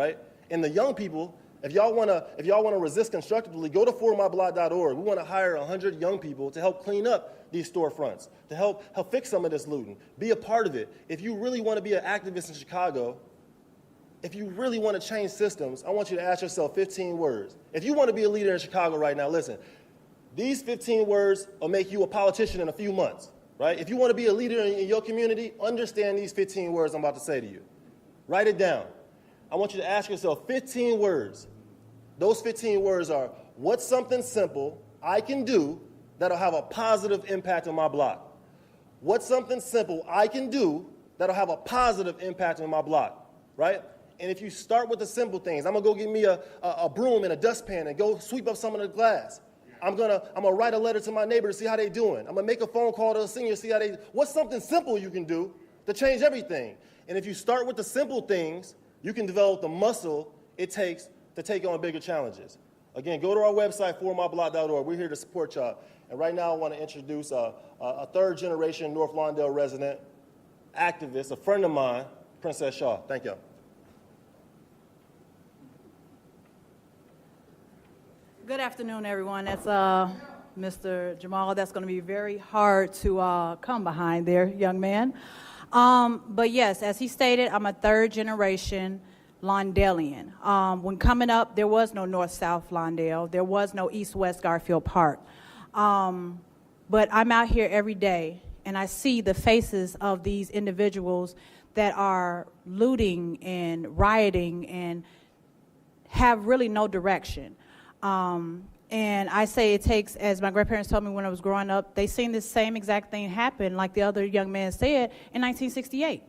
right? And the young people, if y'all wanna resist constructively, go to formyblock.org. We want to hire 100 young people to help clean up these storefronts, to help fix some of this looting. Be a part of it. If you really want to be an activist in Chicago, if you really want to change systems, I want you to ask yourself 15 words. If you want to be a leader in Chicago right now, listen, these 15 words will make you a politician in a few months, right? If you want to be a leader in your community, understand these 15 words I'm about to say to you. Write it down. I want you to ask yourself 15 words. Those 15 words are, what's something simple I can do that'll have a positive impact on my block? What's something simple I can do that'll have a positive impact on my block, right? And if you start with the simple things, I'm gonna go get me a broom and a dustpan and go sweep up some of the glass. I'm gonna write a letter to my neighbor to see how they doing. I'm gonna make a phone call to a senior, see how they, what's something simple you can do to change everything? And if you start with the simple things, you can develop the muscle it takes to take on bigger challenges. Again, go to our website, formyblock.org. We're here to support y'all. And right now I wanna introduce a third generation North Lawndale resident, activist, a friend of mine, Princess Shaw. Thank you. Good afternoon, everyone. That's Mr. Jamal. That's going to be very hard to come behind there, young man. But yes, as he stated, I'm a third generation Lawndalian. When coming up, there was no North-South Lawndale. There was no East-West Garfield Park. But I'm out here every day, and I see the faces of these individuals that are looting and rioting and have really no direction. And I say it takes, as my grandparents told me when I was growing up, they seen this same exact thing happen, like the other young man said, in 1968.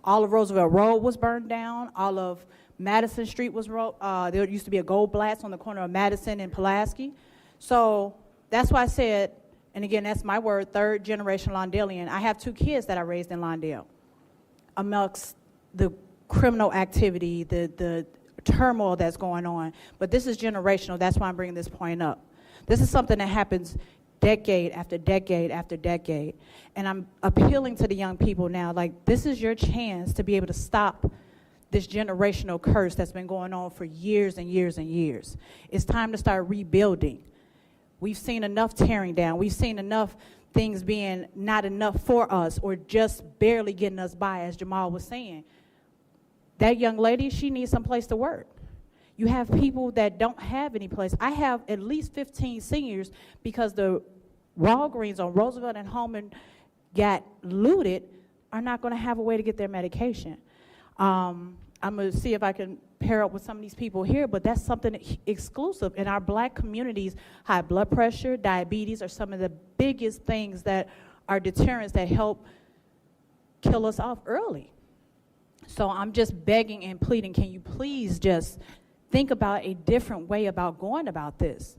All of Roosevelt Road was burned down. All of Madison Street was, there used to be a Goldblatt's on the corner of Madison and Pulaski. So that's why I said, and again, that's my word, third generation Lawndalian. I have 2 kids that I raised in Lawndale. Amongst the criminal activity, the turmoil that's going on, but this is generational. That's why I'm bringing this point up. This is something that happens decade after decade after decade, and I'm appealing to the young people now, like, this is your chance to be able to stop this generational curse that's been going on for years and years and years. It's time to start rebuilding. We've seen enough tearing down. We've seen enough things being not enough for us or just barely getting us by, as Jamal was saying. That young lady, she needs some place to work. You have people that don't have any place. I have at least 15 seniors because the Walgreens on Roosevelt and Holman got looted, are not going to have a way to get their medication. I'm going to see if I can pair up with some of these people here, but that's something exclusive. In our black communities, high blood pressure, diabetes are some of the biggest things that are deterrents that help kill us off early. So I'm just begging and pleading, can you please just think about a different way about going about this?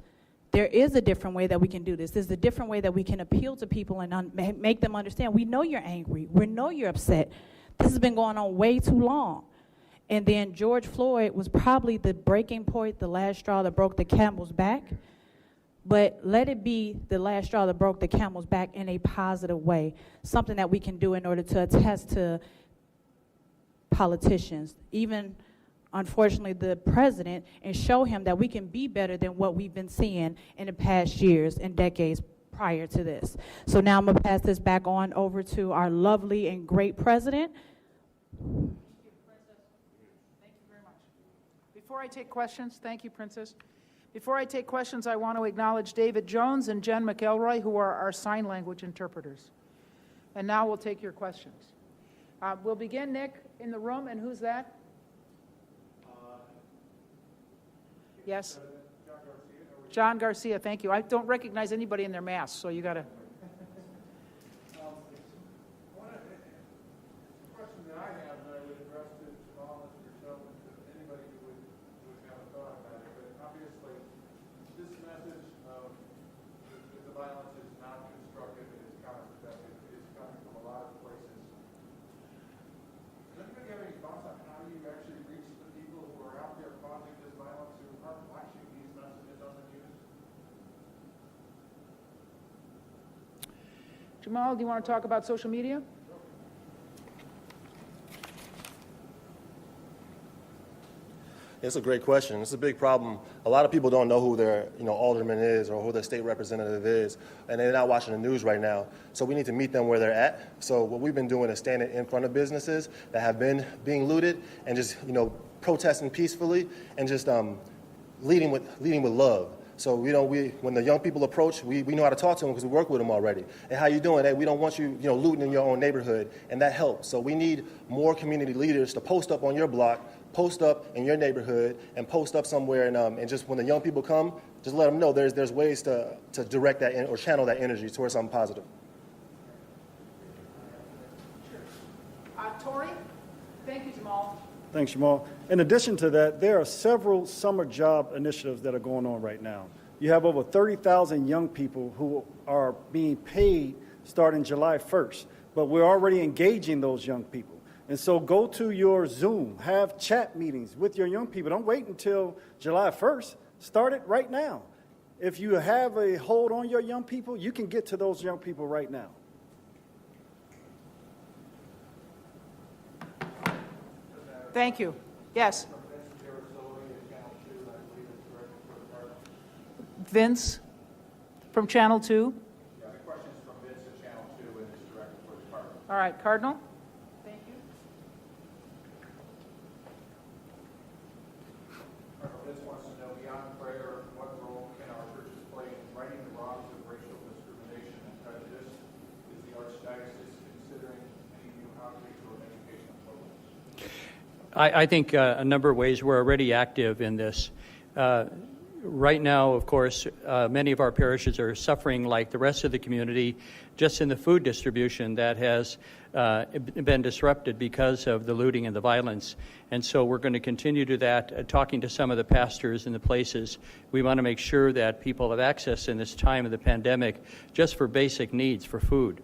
There is a different way that we can do this. There's a different way that we can appeal to people and make them understand, we know you're angry. We know you're upset. This has been going on way too long. And then George Floyd was probably the breaking point, the last straw that broke the camel's back. But let it be the last straw that broke the camel's back in a positive way, something that we can do in order to attest to politicians, even unfortunately the president, and show him that we can be better than what we've been seeing in the past years and decades prior to this. So now I'm going to pass this back on over to our lovely and great president. Thank you, very much. Before I take questions, thank you, Princess. Before I take questions, I want to acknowledge David Jones and Jen McElroy, who are our sign language interpreters. And now we'll take your questions. We'll begin, Nick, in the room, and who's that? Yes? John Garcia, thank you. I don't recognize anybody in their masks, so you got to. Question that I have, and I would address to Jamal and yourself and to anybody who would have a thought about it, but obviously this message of the violence is not constructive, it is counterproductive, it is coming from a lot of places. Does anybody have any thoughts on how you actually reach the people who are out there causing this violence, who aren't watching these messages on the news? Jamal, do you want to talk about social media? It's a great question. It's a big problem. A lot of people don't know who their, alderman is or who their state representative is, and they're not watching the news right now. So we need to meet them where they're at. So what we've been doing is standing in front of businesses that have been being looted and just, protesting peacefully and just leading with love. So when the young people approach, we know how to talk to them because we work with them already. Hey, how you doing? Hey, we don't want you, looting in your own neighborhood, and that helps. So we need more community leaders to post up on your block, post up in your neighborhood, and post up somewhere. And just when the young people come, just let them know there's ways to direct that or channel that energy towards something positive. Tori? Thank you, Jamal. Thanks, Jamal. In addition to that, there are several summer job initiatives that are going on right now. You have over 30,000 young people who are being paid starting July 1st, but we're already engaging those young people. And so go to your Zoom, have chat meetings with your young people. Don't wait until July 1st. Start it right now. If you have a hold on your young people, you can get to those young people right now. Thank you. Yes. Vince from Channel 2. Yeah, the question is from Vince at Channel 2 and is directed for the department. All right, Cardinal. Thank you. Cardinal Vince wants to know, beyond prayer, what role can our churches play in righting the wrongs of racial discrimination and prejudice? Is the Archdiocese considering any new outreach or educational programs? I think a number of ways. We're already active in this. Right now, of course, many of our parishes are suffering like the rest of the community just in the food distribution that has been disrupted because of the looting and the violence. And so we're going to continue to that, talking to some of the pastors in the places. We want to make sure that people have access in this time of the pandemic just for basic needs for food.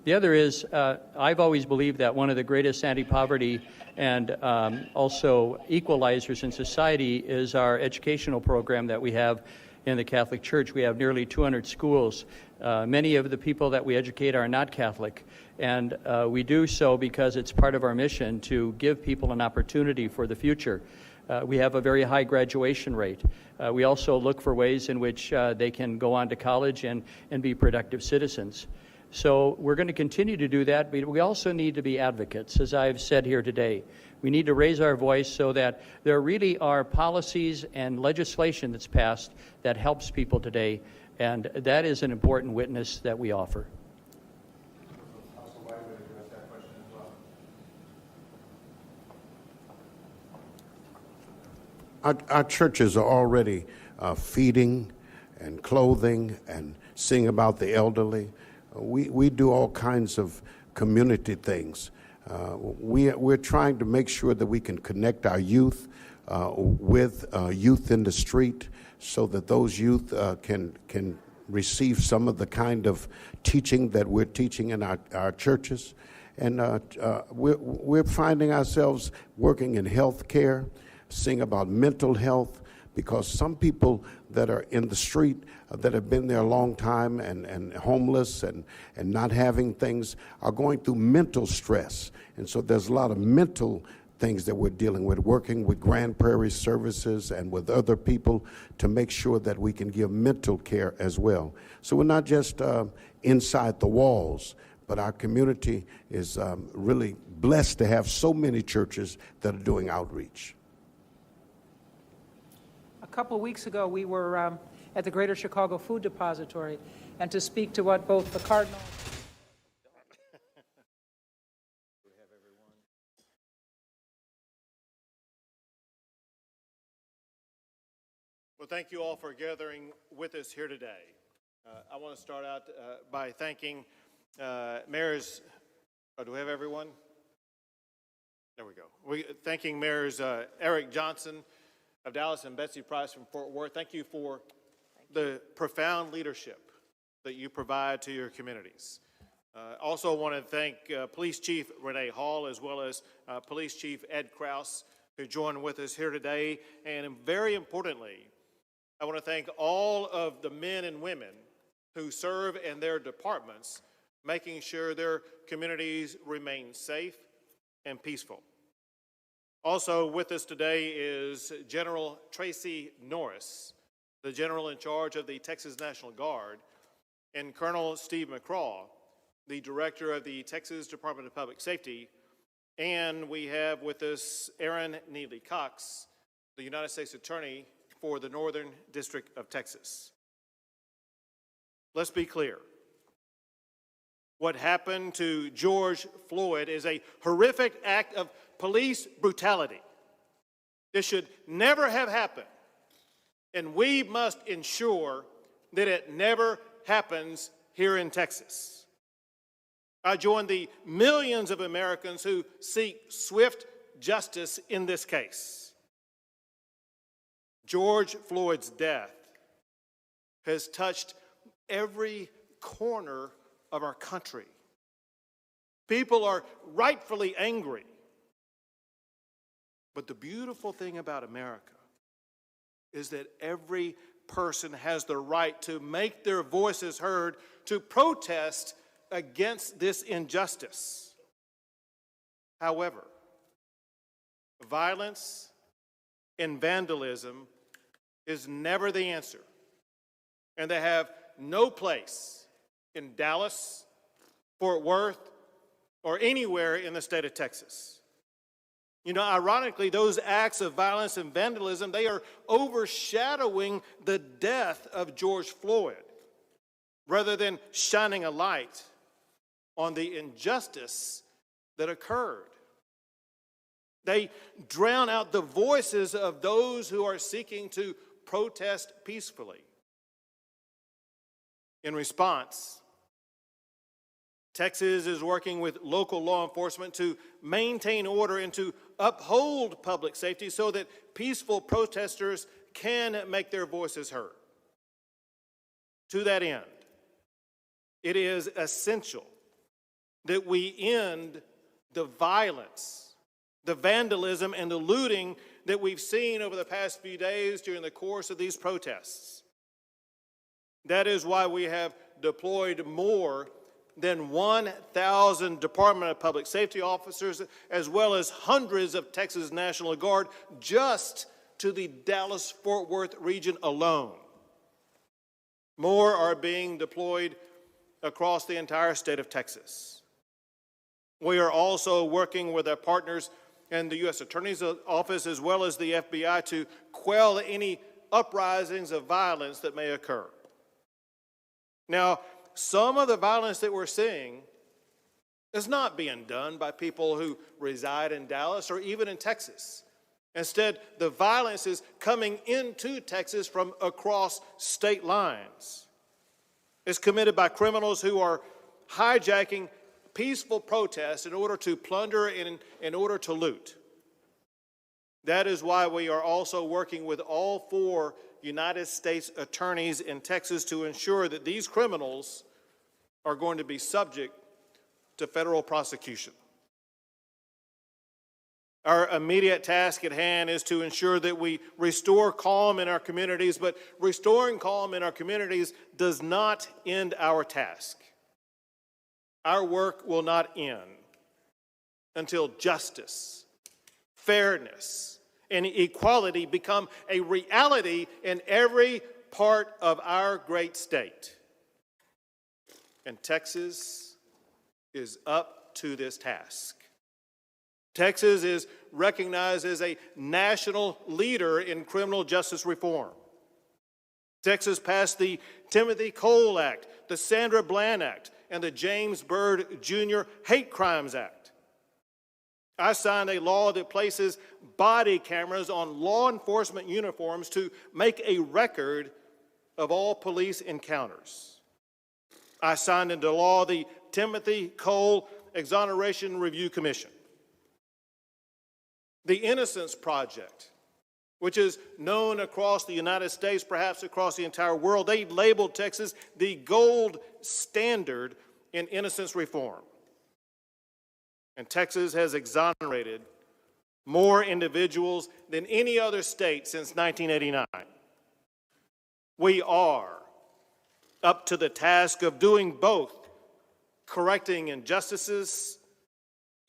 The other is, I've always believed that one of the greatest anti-poverty and also equalizers in society is our educational program that we have in the Catholic Church. We have nearly 200 schools. Many of the people that we educate are not Catholic, and we do so because it's part of our mission to give people an opportunity for the future. We have a very high graduation rate. We also look for ways in which they can go on to college and be productive citizens. So we're going to continue to do that, but we also need to be advocates, as I've said here today. We need to raise our voice so that there really are policies and legislation that's passed that helps people today, and that is an important witness that we offer. Also, why would address that question as well? Our churches are already feeding and clothing and seeing about the elderly. We do all kinds of community things. We're trying to make sure that we can connect our youth with youth in the street so that those youth can receive some of the kind of teaching that we're teaching in our churches. And we're finding ourselves working in health care, seeing about mental health, because some people that are in the street that have been there a long time and homeless and not having things are going through mental stress. And so there's a lot of mental things that we're dealing with, working with Grand Prairie Services and with other people to make sure that we can give mental care as well. So we're not just inside the walls, but our community is really blessed to have so many churches that are doing outreach. A couple of weeks ago, we were at the Greater Chicago Food Depository, and to speak to what both the Cardinal Well, thank you all for gathering with us here today. I want to start out by thanking mayors. Do we have everyone? There we go. Thanking mayors Eric Johnson of Dallas and Betsy Price from Fort Worth. Thank you for the profound leadership that you provide to your communities. Also want to thank Police Chief Renee Hall as well as Police Chief Ed Krause who joined with us here today. And very importantly, I want to thank all of the men and women who serve in their departments, making sure their communities remain safe and peaceful. Also with us today is General Tracy Norris, the general in charge of the Texas National Guard, and Colonel Steve McCraw, the director of the Texas Department of Public Safety. And we have with us Aaron Neely Cox, the United States Attorney for the Northern District of Texas. Let's be clear. What happened to George Floyd is a horrific act of police brutality. This should never have happened, and we must ensure that it never happens here in Texas. I join the millions of Americans who seek swift justice in this case. George Floyd's death has touched every corner of our country. People are rightfully angry. But the beautiful thing about America is that every person has the right to make their voices heard, to protest against this injustice. However, violence and vandalism is never the answer, and they have no place in Dallas, Fort Worth, or anywhere in the state of Texas. You know, ironically, those acts of violence and vandalism, they are overshadowing the death of George Floyd rather than shining a light on the injustice that occurred. They drown out the voices of those who are seeking to protest peacefully. In response, Texas is working with local law enforcement to maintain order and to uphold public safety so that peaceful protesters can make their voices heard. To that end, it is essential that we end the violence, the vandalism, and the looting that we've seen over the past few days during the course of these protests. That is why we have deployed more than 1,000 Department of Public Safety officers, as well as hundreds of Texas National Guard, just to the Dallas-Fort Worth region alone. More are being deployed across the entire state of Texas. We are also working with our partners in the U.S. Attorney's Office as well as the FBI to quell any uprisings of violence that may occur. Now, some of the violence that we're seeing is not being done by people who reside in Dallas or even in Texas. Instead, the violence is coming into Texas from across state lines. It's committed by criminals who are hijacking peaceful protests in order to plunder and in order to loot. That is why we are also working with all 4 United States attorneys in Texas to ensure that these criminals are going to be subject to federal prosecution. Our immediate task at hand is to ensure that we restore calm in our communities, but restoring calm in our communities does not end our task. Our work will not end until justice, fairness, and equality become a reality in every part of our great state. And Texas is up to this task. Texas is recognized as a national leader in criminal justice reform. Texas passed the Timothy Cole Act, the Sandra Bland Act, and the James Byrd Jr. Hate Crimes Act. I signed a law that places body cameras on law enforcement uniforms to make a record of all police encounters. I signed into law the Timothy Cole Exoneration Review Commission. The Innocence Project, which is known across the United States, perhaps across the entire world, they labeled Texas the gold standard in innocence reform. And Texas has exonerated more individuals than any other state since 1989. We are up to the task of doing both, correcting injustices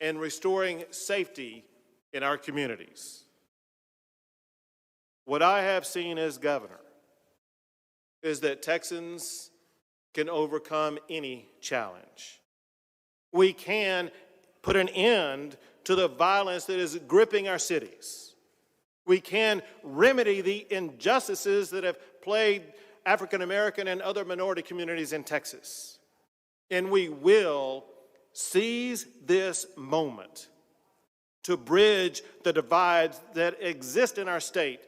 and restoring safety in our communities. What I have seen as governor is that Texans can overcome any challenge. We can put an end to the violence that is gripping our cities. We can remedy the injustices that have plagued African American and other minority communities in Texas. And we will seize this moment to bridge the divides that exist in our state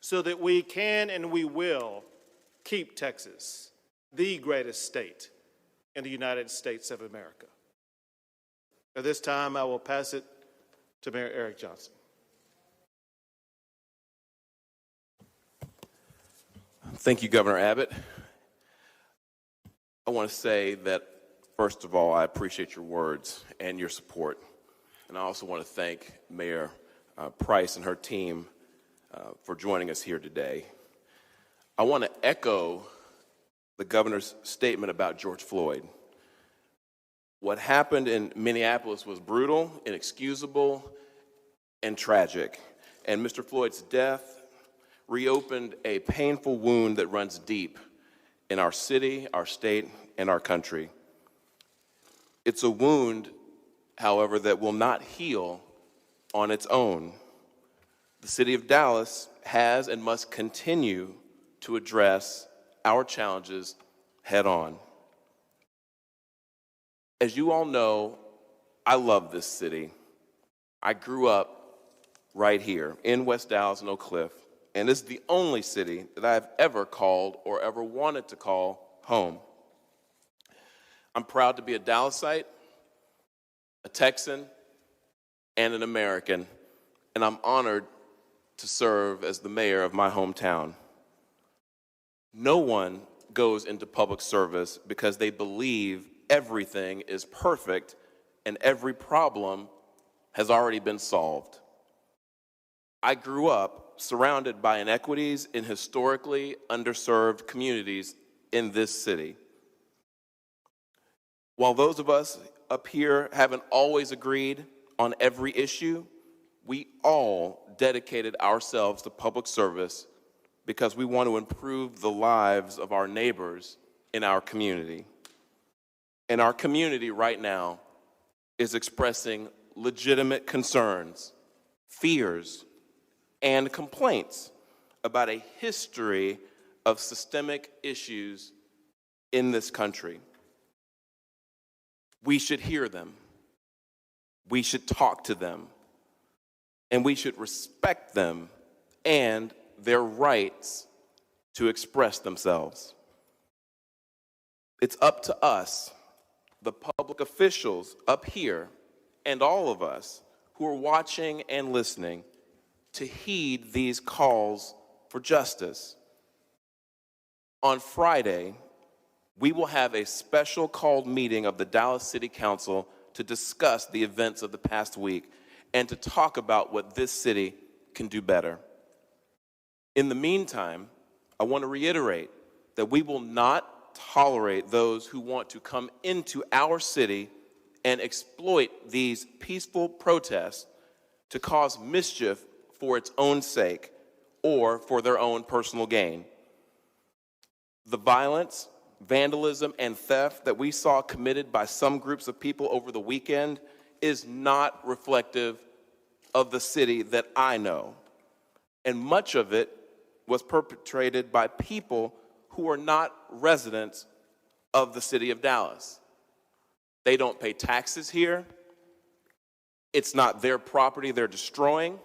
so that we can and we will keep Texas the greatest state in the United States of America. At this time, I will pass it to Mayor Eric Johnson. Thank you, Governor Abbott. I want to say that, first of all, I appreciate your words and your support. And I also want to thank Mayor Price and her team for joining us here today. I want to echo the governor's statement about George Floyd. What happened in Minneapolis was brutal, inexcusable, and tragic. And Mr. Floyd's death reopened a painful wound that runs deep in our city, our state, and our country. It's a wound, however, that will not heal on its own. The city of Dallas has and must continue to address our challenges head on. As you all know, I love this city. I grew up right here in West Dallas and Oak Cliff, and it's the only city that I've ever called or ever wanted to call home. I'm proud to be a Dallasite, a Texan, and an American, and I'm honored to serve as the mayor of my hometown. No one goes into public service because they believe everything is perfect and every problem has already been solved. I grew up surrounded by inequities in historically underserved communities in this city. While those of us up here haven't always agreed on every issue, we all dedicated ourselves to public service because we want to improve the lives of our neighbors in our community. And our community right now is expressing legitimate concerns, fears, and complaints about a history of systemic issues in this country. We should hear them. We should talk to them. And we should respect them and their rights to express themselves. It's up to us, the public officials up here, and all of us who are watching and listening, to heed these calls for justice. On Friday, we will have a special called meeting of the Dallas City Council to discuss the events of the past week and to talk about what this city can do better. In the meantime, I want to reiterate that we will not tolerate those who want to come into our city and exploit these peaceful protests to cause mischief for its own sake or for their own personal gain. The violence, vandalism, and theft that we saw committed by some groups of people over the weekend is not reflective of the city that I know. And much of it was perpetrated by people who are not residents of the city of Dallas. They don't pay taxes here. It's not their property they're destroying.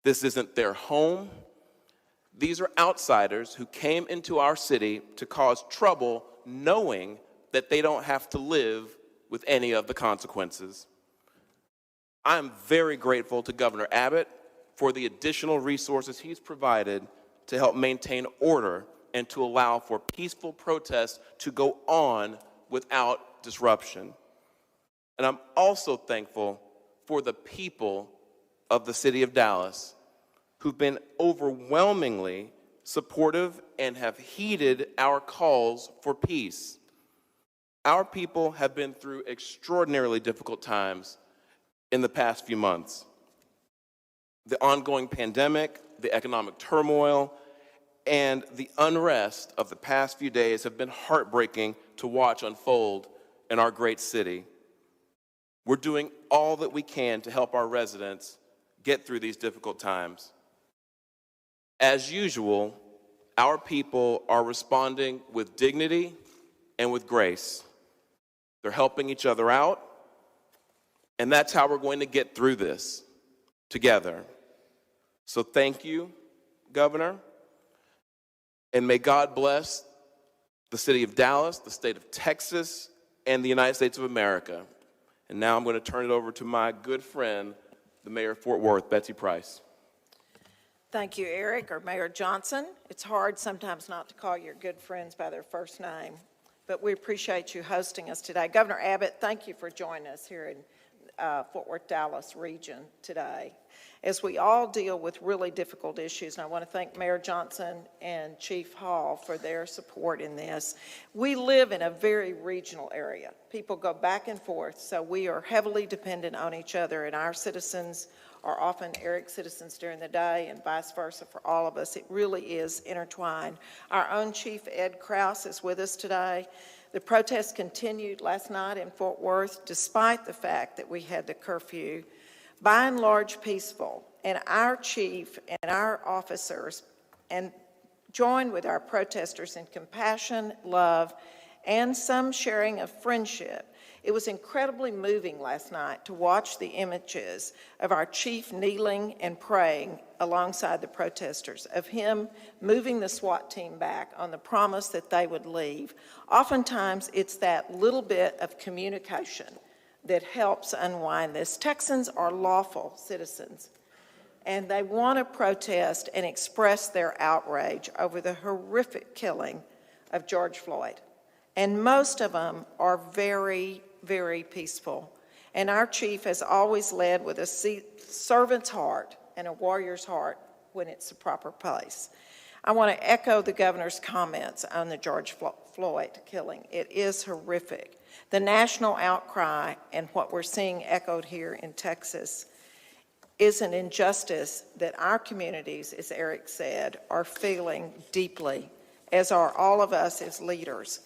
This isn't their home. These are outsiders who came into our city to cause trouble, knowing that they don't have to live with any of the consequences. I'm very grateful to Governor Abbott for the additional resources he's provided to help maintain order and to allow for peaceful protests to go on without disruption. And I'm also thankful for the people of the city of Dallas who've been overwhelmingly supportive and have heeded our calls for peace. Our people have been through extraordinarily difficult times in the past few months. The ongoing pandemic, the economic turmoil, and the unrest of the past few days have been heartbreaking to watch unfold in our great city. We're doing all that we can to help our residents get through these difficult times. As usual, our people are responding with dignity and with grace. They're helping each other out, and that's how we're going to get through this together. So thank you, Governor, and may God bless the city of Dallas, the state of Texas, and the United States of America. And now I'm going to turn it over to my good friend, the Mayor of Fort Worth, Betsy Price. Thank you, Eric, or Mayor Johnson. It's hard sometimes not to call your good friends by their first name, but we appreciate you hosting us today. Governor Abbott, thank you for joining us here in Fort Worth, Dallas region today. As we all deal with really difficult issues, and I want to thank Mayor Johnson and Chief Hall for their support in this. We live in a very regional area. People go back and forth, so we are heavily dependent on each other, and our citizens are often Eric's citizens during the day and vice versa for all of us. It really is intertwined. Our own Chief Ed Krause is with us today. The protests continued last night in Fort Worth despite the fact that we had the curfew, by and large peaceful, and our chief and our officers and joined with our protesters in compassion, love, and some sharing of friendship. It was incredibly moving last night to watch the images of our chief kneeling and praying alongside the protesters, of him moving the SWAT team back on the promise that they would leave. Oftentimes, it's that little bit of communication that helps unwind this. Texans are lawful citizens, and they want to protest and express their outrage over the horrific killing of George Floyd. And most of them are very, very peaceful. And our chief has always led with a servant's heart and a warrior's heart when it's the proper place. I want to echo the governor's comments on the George Floyd killing. It is horrific. The national outcry and what we're seeing echoed here in Texas is an injustice that our communities, as Eric said, are feeling deeply, as are all of us as leaders.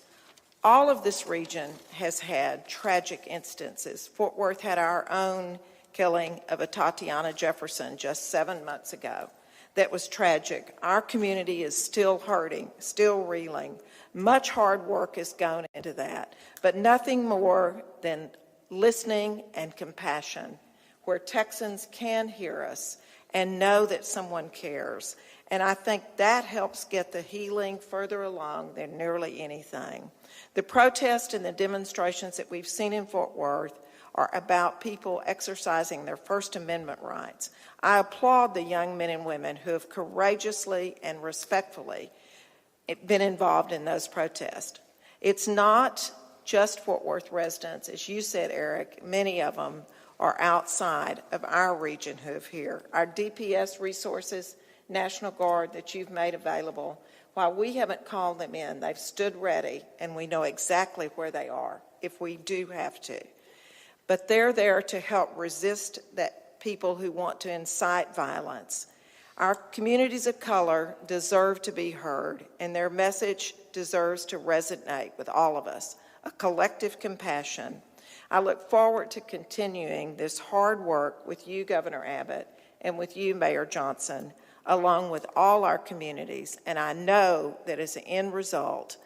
All of this region has had tragic instances. Fort Worth had our own killing of a Tatiana Jefferson just 7 months ago. That was tragic. Our community is still hurting, still reeling. Much hard work has gone into that, but nothing more than listening and compassion, where Texans can hear us and know that someone cares. And I think that helps get the healing further along than nearly anything. The protests and the demonstrations that we've seen in Fort Worth are about people exercising their First Amendment rights. I applaud the young men and women who have courageously and respectfully been involved in those protests. It's not just Fort Worth residents. As you said, Eric, many of them are outside of our region who have here. Our DPS resources, National Guard that you've made available, while we haven't called them in, they've stood ready, and we know exactly where they are if we do have to. But they're there to help resist that people who want to incite violence. Our communities of color deserve to be heard, and their message deserves to resonate with all of us, a collective compassion. I look forward to continuing this hard work with you, Governor Abbott, and with you, Mayor Johnson, along with all our communities. And I know that as an end result,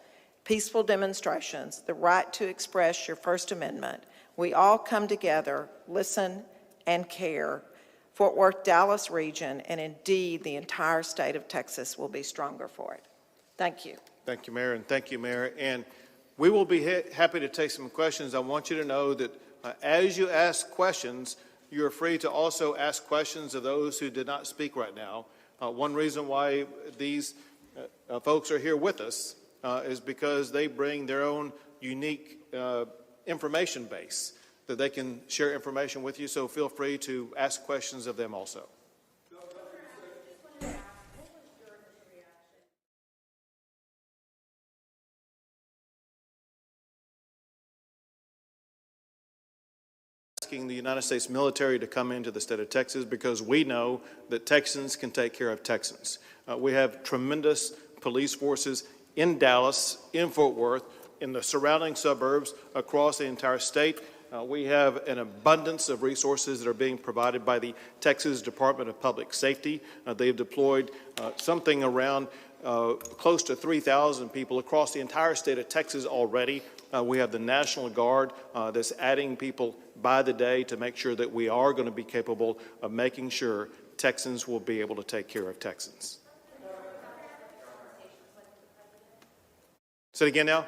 peaceful demonstrations, the right to express your First Amendment, we all come together, listen, and care. Fort Worth, Dallas region, and indeed the entire state of Texas will be stronger for it. Thank you. Thank you, Mayor, and thank you, Mayor. And we will be happy to take some questions. I want you to know that as you ask questions, you are free to also ask questions of those who did not speak right now. One reason why these folks are here with us is because they bring their own unique information base that they can share information with you, so feel free to ask questions of them also. asking the United States military to come into the state of Texas because we know that Texans can take care of Texans. We have tremendous police forces in Dallas, in Fort Worth, in the surrounding suburbs, across the entire state. We have an abundance of resources that are being provided by the Texas Department of Public Safety. They've deployed something around close to 3,000 people across the entire state of Texas already. We have the National Guard that's adding people by the day to make sure that we are going to be capable of making sure Texans will be able to take care of Texans. Say it again now.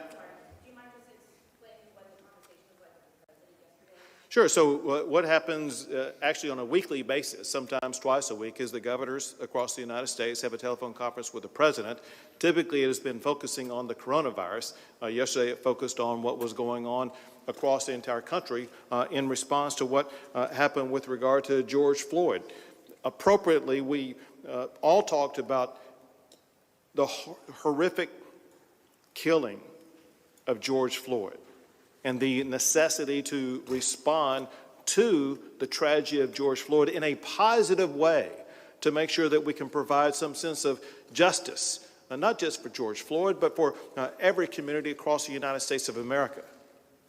Sure. So what happens actually on a weekly basis, sometimes twice a week, is the governors across the United States have a telephone conference with the president. Typically, it has been focusing on the coronavirus. Yesterday, it focused on what was going on across the entire country in response to what happened with regard to George Floyd. Appropriately, we all talked about the horrific killing of George Floyd and the necessity to respond to the tragedy of George Floyd in a positive way to make sure that we can provide some sense of justice, not just for George Floyd, but for every community across the United States of America.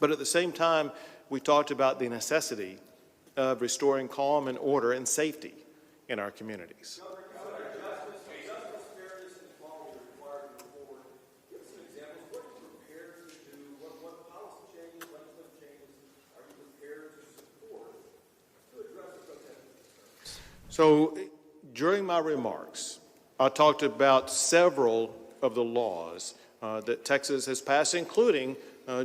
But at the same time, we talked about the necessity of restoring calm and order and safety in our communities. So during my remarks, I talked about several of the laws that Texas has passed, including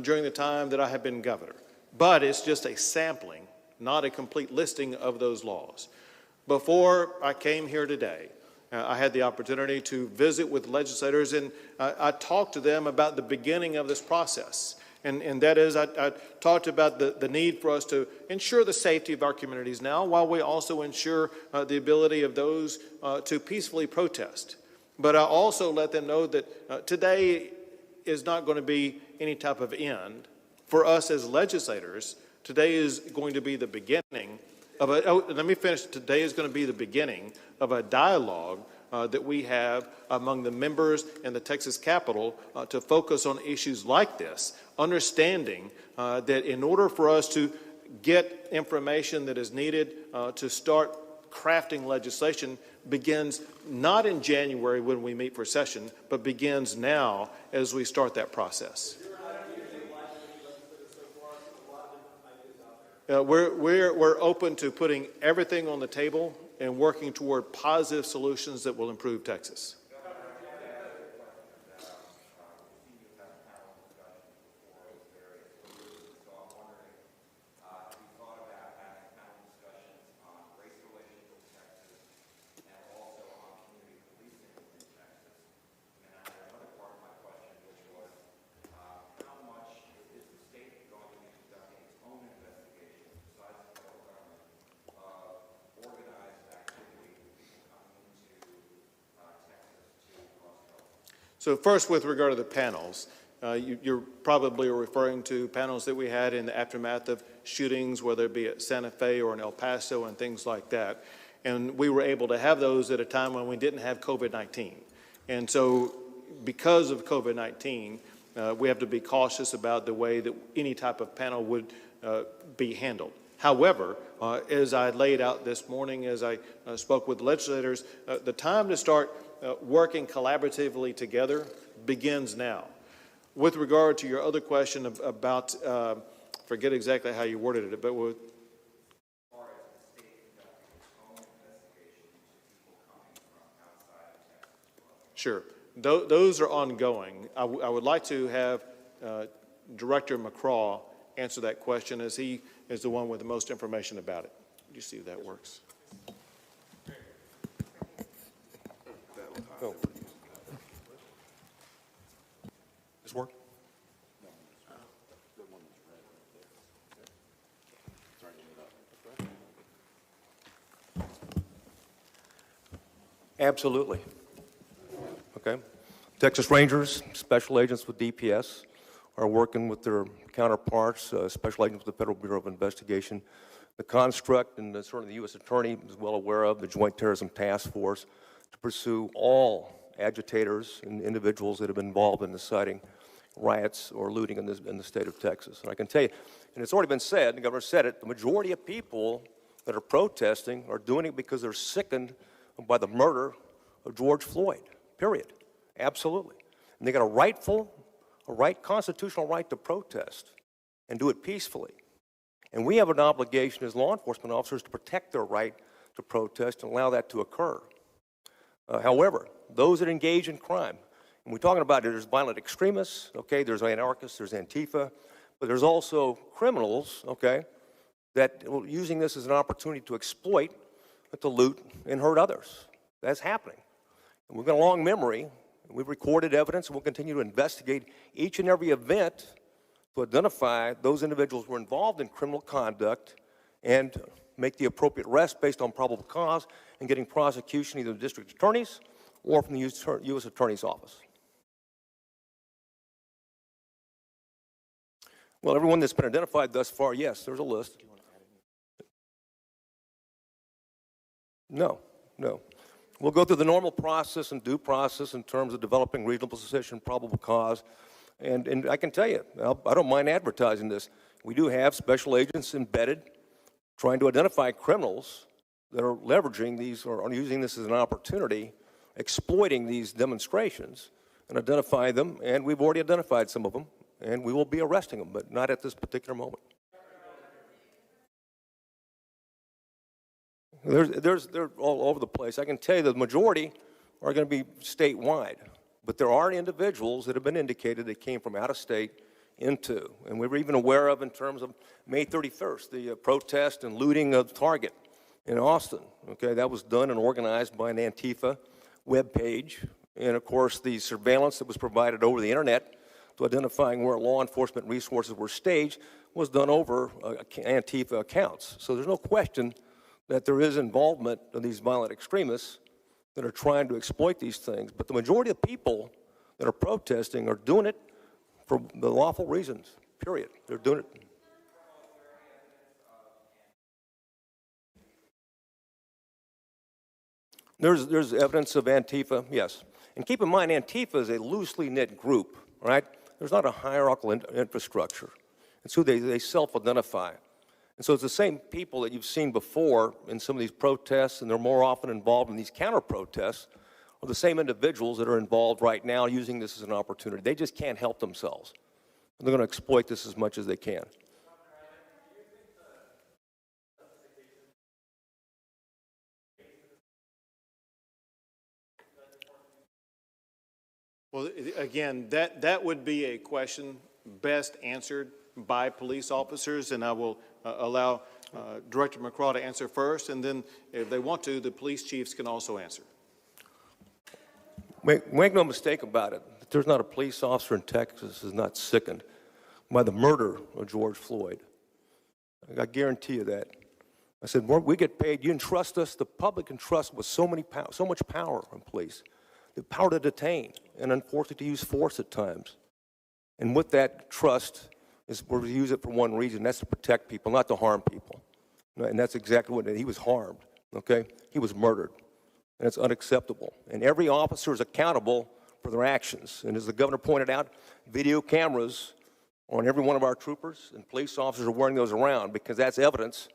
during the time that I have been governor. But it's just a sampling, not a complete listing of those laws. Before I came here today, I had the opportunity to visit with legislators, and I talked to them about the beginning of this process. And that is, I talked about the need for us to ensure the safety of our communities now, while we also ensure the ability of those to peacefully protest. But I also let them know that today is not going to be any type of end. For us as legislators, today is going to be the beginning of Today is going to be the beginning of a dialogue that we have among the members in the Texas Capitol to focus on issues like this, understanding that in order for us to get information that is needed to start crafting legislation begins not in January when we meet for session, but begins now as we start that process. We're open to putting everything on the table and working toward positive solutions that will improve Texas. So first, with regard to the panels, you're probably referring to panels that we had in the aftermath of shootings, whether it be at Santa Fe or in El Paso and things like that. And we were able to have those at a time when we didn't have COVID-19. And so because of COVID-19, we have to be cautious about the way that any type of panel would be handled. However, as I laid out this morning, as I spoke with legislators, the time to start working collaboratively together begins now. With regard to your other question about, forget exactly how you worded it, but with sure, those are ongoing. I would like to have Director McCraw answer that question, as he is the one with the most information about it. You see if that works. Go. This work? Absolutely. Okay. Texas Rangers, special agents with DPS, are working with their counterparts, special agents with the Federal Bureau of Investigation, the construct, and certainly the U.S. Attorney is well aware of, the Joint Terrorism Task Force, to pursue all agitators and individuals that have been involved in inciting riots or looting in the state of Texas. And I can tell you, and it's already been said, the governor said it, the majority of people that are protesting are doing it because they're sickened by the murder of George Floyd, period. Absolutely. And they got a constitutional right to protest and do it peacefully. And we have an obligation as law enforcement officers to protect their right to protest and allow that to occur. However, those that engage in crime, and we're talking about there's violent extremists, okay, there's anarchists, there's Antifa, but there's also criminals, okay, that are using this as an opportunity to exploit, to loot, and hurt others. That's happening. And we've got a long memory, and we've recorded evidence, and we'll continue to investigate each and every event to identify those individuals who were involved in criminal conduct and make the appropriate arrest based on probable cause and getting prosecution either the district attorneys or from the U.S. Attorney's Office. Well, everyone that's been identified thus far, yes, there's a list. No. We'll go through the normal process and due process in terms of developing reasonable suspicion, probable cause. And I can tell you, I don't mind advertising this. We do have special agents embedded trying to identify criminals that are leveraging these or are using this as an opportunity, exploiting these demonstrations, and identify them. And we've already identified some of them, and we will be arresting them, but not at this particular moment. They're all over the place. I can tell you the majority are going to be statewide, but there are individuals that have been indicated that came from out of state into, and we were even aware of in terms of May 31st, the protest and looting of Target in Austin. Okay, that was done and organized by an Antifa webpage, and of course the surveillance that was provided over the internet to identifying where law enforcement resources were staged was done over Antifa accounts. So there's no question that there is involvement of these violent extremists that are trying to exploit these things. But the majority of people that are protesting are doing it for the lawful reasons, period. They're doing it. There's evidence of Antifa, yes. And keep in mind, Antifa is a loosely knit group, right? There's not a hierarchical infrastructure. And so they self-identify. And so it's the same people that you've seen before in some of these protests, and they're more often involved in these counter-protests, are the same individuals that are involved right now using this as an opportunity. They just can't help themselves. And they're going to exploit this as much as they can. Well, again, that would be a question best answered by police officers, and I will allow Director McCraw to answer first, and then if they want to, the police chiefs can also answer. Make no mistake about it. There's not a police officer in Texas who's not sickened by the murder of George Floyd. I guarantee you that. I said, we get paid. You entrust us. The public entrusts with so much power on police. The power to detain and, unfortunately, to use force at times. And with that trust, we're to use it for one reason. That's to protect people, not to harm people. And that's exactly what he was harmed. Okay, he was murdered, and it's unacceptable. And every officer is accountable for their actions. And as the governor pointed out, video cameras on every one of our troopers and police officers are wearing those around because that's evidence.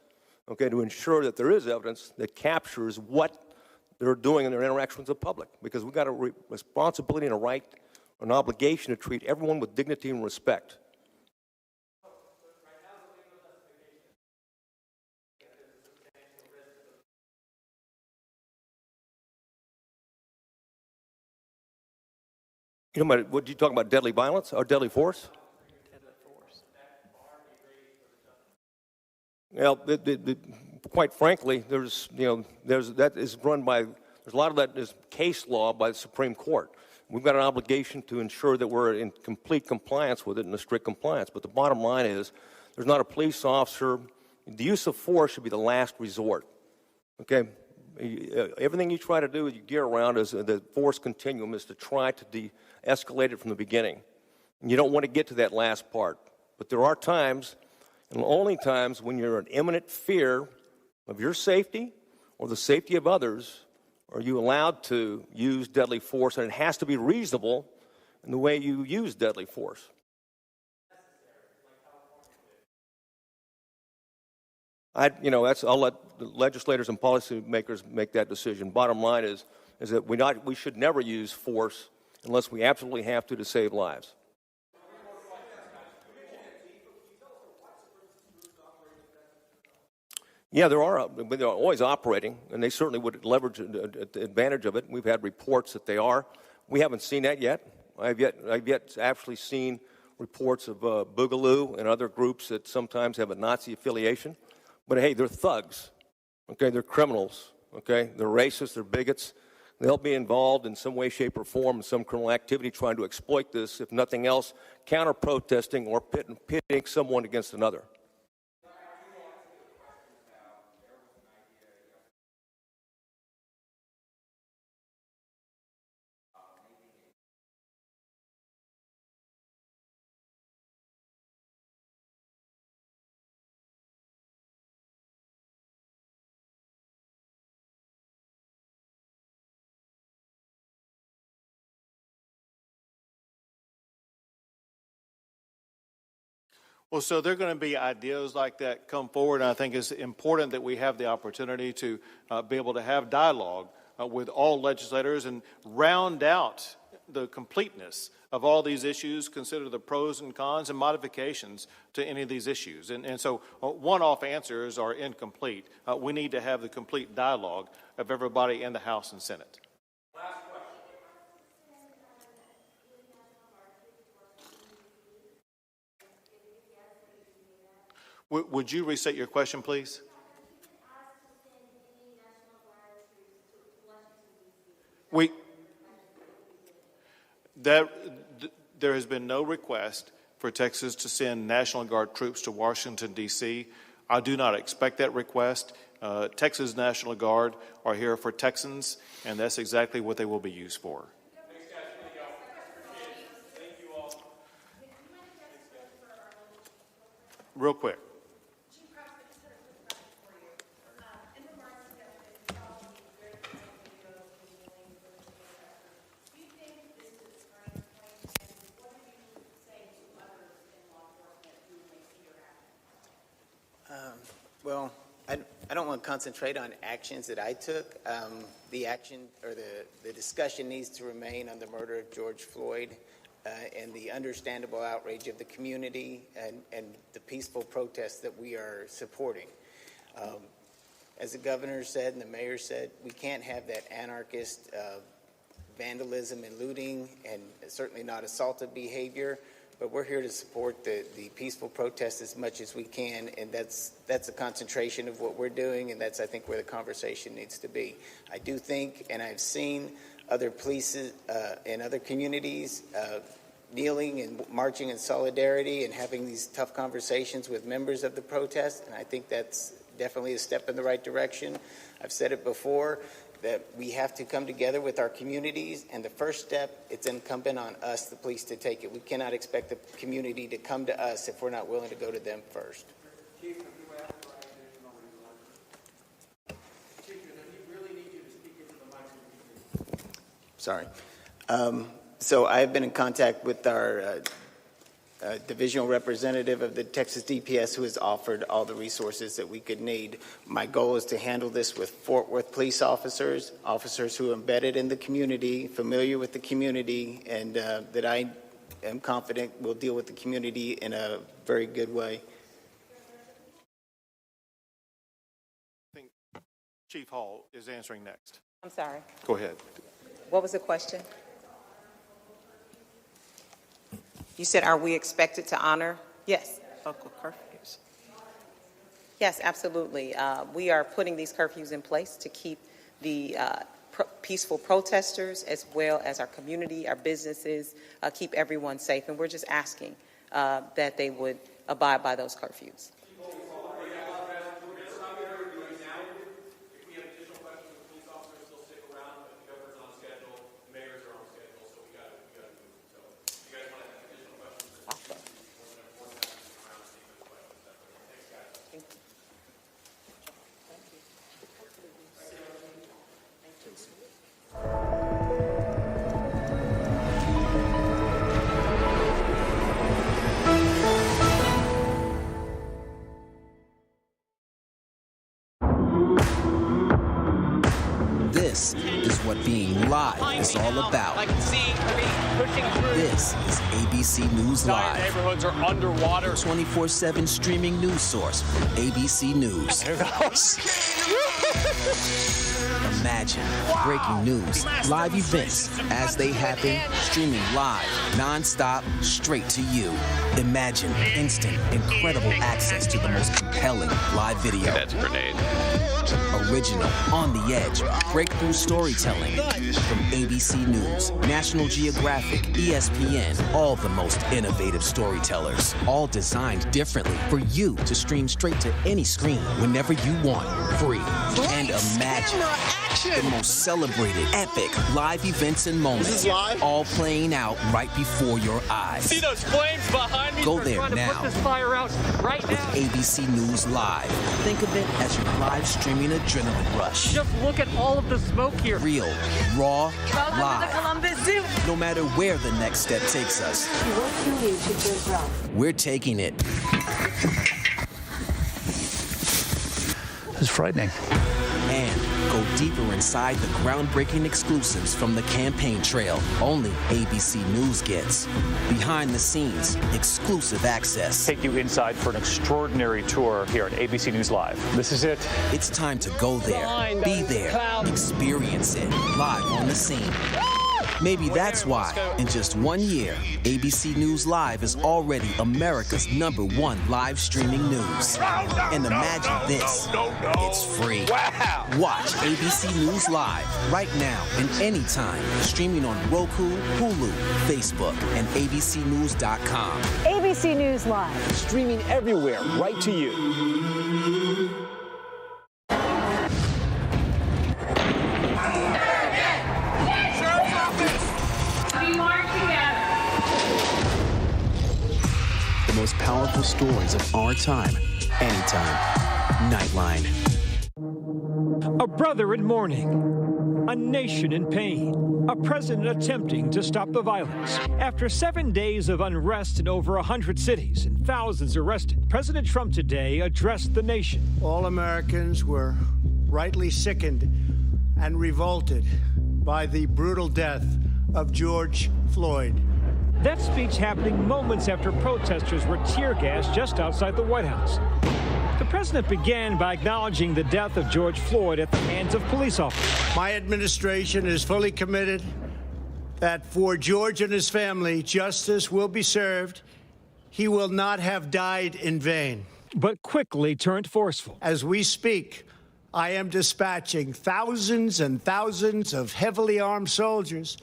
Okay, to ensure that there is evidence that captures what they're doing in their interactions with the public. Because we've got a responsibility and a right, an obligation to treat everyone with dignity and respect. You know, what you talking about, deadly violence or deadly force? Deadly force. Well, quite frankly, there's a lot of that is case law by the Supreme Court. We've got an obligation to ensure that we're in complete compliance with it and a strict compliance. But the bottom line is, there's not a police officer. The use of force should be the last resort. Okay. Everything you try to do with your gear around is the force continuum is to try to de-escalate it from the beginning. And you don't want to get to that last part. But there are times, And only times when you're in imminent fear of your safety or the safety of others are you allowed to use deadly force, and it has to be reasonable in the way you use deadly force. I'll let the legislators and policymakers make that decision. Bottom line is that we should never use force unless we absolutely have to save lives. Yeah, they're always operating, and they certainly would leverage the advantage of it. We've had reports that they are. We haven't seen that yet. I've yet actually seen reports of Boogaloo and other groups that sometimes have a Nazi affiliation. But hey, they're thugs. Okay, they're criminals. Okay, they're racists. They're bigots. They'll be involved in some way, shape, or form in some criminal activity trying to exploit this, if nothing else, counter-protesting or pitting someone against another. Well, so there are going to be ideas like that come forward, and I think it's important that we have the opportunity to be able to have dialogue with all legislators and round out the completeness of all these issues, consider the pros and cons and modifications to any of these issues. And so one-off answers are incomplete. We need to have the complete dialogue of everybody in the House and Senate. Would you restate your question, please? There has been no request for Texas to send National Guard troops to Washington, D.C. I do not expect that request. Texas National Guard are here for Texans, and that's exactly what they will be used for. Real quick. Well, I don't want to concentrate on actions that I took. The action or the discussion needs to remain on the murder of George Floyd and the understandable outrage of the community and the peaceful protests that we are supporting. As the governor said and the mayor said, we can't have that anarchist vandalism and looting and certainly not assaultive behavior. But we're here to support the peaceful protests as much as we can, and that's a concentration of what we're doing, and that's, I think, where the conversation needs to be. I do think, and I've seen other police in other communities kneeling and marching in solidarity and having these tough conversations with members of the protest, and I think that's definitely a step in the right direction. I've said it before, that we have to come together with our communities, and the first step, it's incumbent on us, the police, to take it. We cannot expect the community to come to us if we're not willing to go to them first. Chief, if you ask for additional resources. Chief, he really needs you to speak into the microphone. Sorry. So I've been in contact with our divisional representative of the Texas DPS who has offered all the resources that we could need. My goal is to handle this with Fort Worth police officers who are embedded in the community, familiar with the community, and that I am confident will deal with the community in a very good way. I think Chief Hall is answering next. I'm sorry. Go ahead. What was the question? You said, are we expected to honor? Yes. Local curfews. Yes, absolutely. We are putting these curfews in place to keep the peaceful protesters as well as our community, our businesses, keep everyone safe. And we're just asking that they would abide by those curfews. Live is all about. I can see pushing through. This is ABC News Entire Live. neighborhoods are underwater. 24/7 streaming news source, ABC News. There goes. Imagine breaking news, live events as they happen, streaming live, non-stop, straight to you. Imagine instant, incredible access to the most compelling live video. That's a grenade. Original, on the edge, breakthrough storytelling from ABC News, National Geographic, ESPN, all the most innovative storytellers, all designed differently for you to stream straight to any screen whenever you want, free. And imagine the most celebrated, epic live events and moments, all playing out right before your eyes. See those flames behind me? Go We're there trying to now. put this fire out right With now. ABC News Live. Think of it as your live streaming adrenaline rush. Just look at all of the smoke here. Real, raw, Welcome to live. the Columbus Zoo. No matter where the next step takes us, we're taking it. It's frightening. And go deeper inside the groundbreaking exclusives from the campaign trail only ABC News gets. Behind the scenes, exclusive access. Take you inside for an extraordinary tour here at ABC News Live. This is it. It's time to go there, be there, experience it, live on the scene. Maybe that's why, in just 1 year, ABC News Live is already America's #1 live streaming news. And imagine this, it's free. Wow. Watch ABC News Live right now and anytime, streaming on Roku, Hulu, Facebook, and abcnews.com. ABC News Live. Streaming everywhere, right to you. The most powerful stories of our time, anytime. Nightline. A brother in mourning, a nation in pain, a president attempting to stop the violence. After 7 days of unrest in over 100 cities and thousands arrested, President Trump today addressed the nation. All Americans were rightly sickened and revolted by the brutal death of George Floyd. That speech happening moments after protesters were tear gassed just outside the White House. The president began by acknowledging the death of George Floyd at the hands of police officers. My administration is fully committed that for George and his family, justice will be served. He will not have died in vain. But quickly turned forceful. As we speak, I am dispatching thousands and thousands of heavily armed soldiers,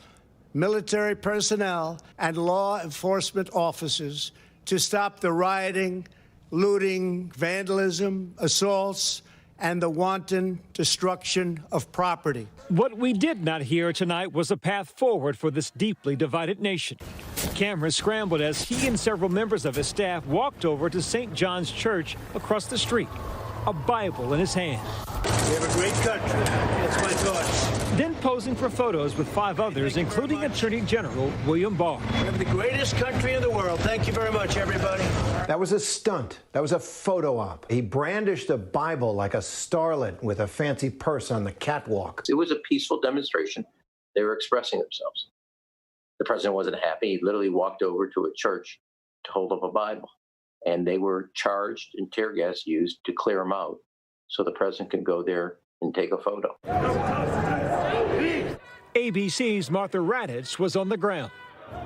military personnel, and law enforcement officers to stop the rioting, looting, vandalism, assaults, and the wanton destruction of property. What we did not hear tonight was a path forward for this deeply divided nation. Cameras scrambled as he and several members of his staff walked over to St. John's Church across the street, a Bible in his hand. We have a great country. That's my thoughts. Then posing for photos with 5 others, including Attorney General William Barr. We have the greatest country in the world. Thank you very much, everybody. That was a stunt. That was a photo op. He brandished a Bible like a starlet with a fancy purse on the catwalk. It was a peaceful demonstration. They were expressing themselves. The president wasn't happy. He literally walked over to a church to hold up a Bible. And they were charged and tear gas used to clear them out so the president could go there and take a photo. ABC's Martha Raddatz was on the ground.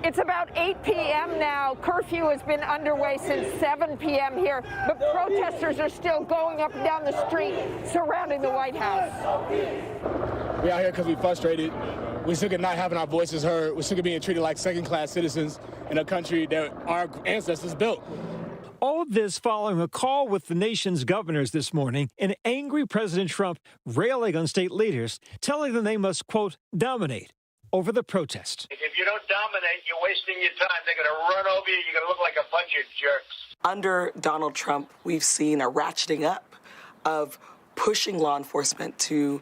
It's about 8 p.m. now. Curfew has been underway since 7 p.m. here, but protesters are still going up and down the street surrounding the White House. We're out here because we're frustrated. We're sick of not having our voices heard. We're sick of being treated like second-class citizens in a country that our ancestors built. All of this following a call with the nation's governors this morning, and angry President Trump railing on state leaders, telling them they must, quote, dominate over the protest. If you don't dominate, you're wasting your time. They're going to run over you. You're going to look like a bunch of jerks. Under Donald Trump, we've seen a ratcheting up of pushing law enforcement to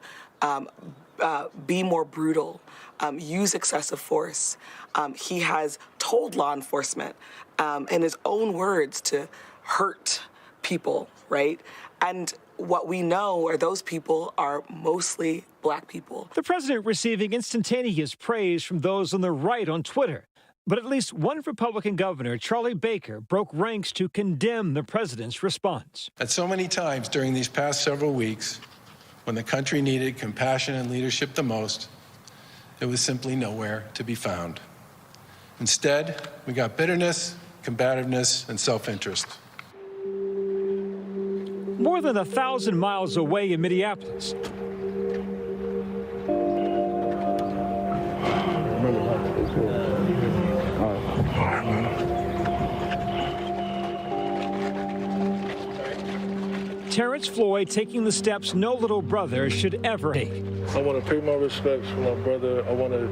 be more brutal, use excessive force. He has told law enforcement, in his own words, to hurt people, right? And what we know are those people are mostly black people. The president receiving instantaneous praise from those on the right on Twitter. But at least one Republican governor, Charlie Baker, broke ranks to condemn the president's response. At so many times during these past several weeks, when the country needed compassion and leadership the most, it was simply nowhere to be found. Instead, we got bitterness, combativeness, and self-interest. More than 1,000 miles away in Minneapolis, Terrence Floyd taking the steps no little brother should ever take. I want to pay my respects for my brother. I want to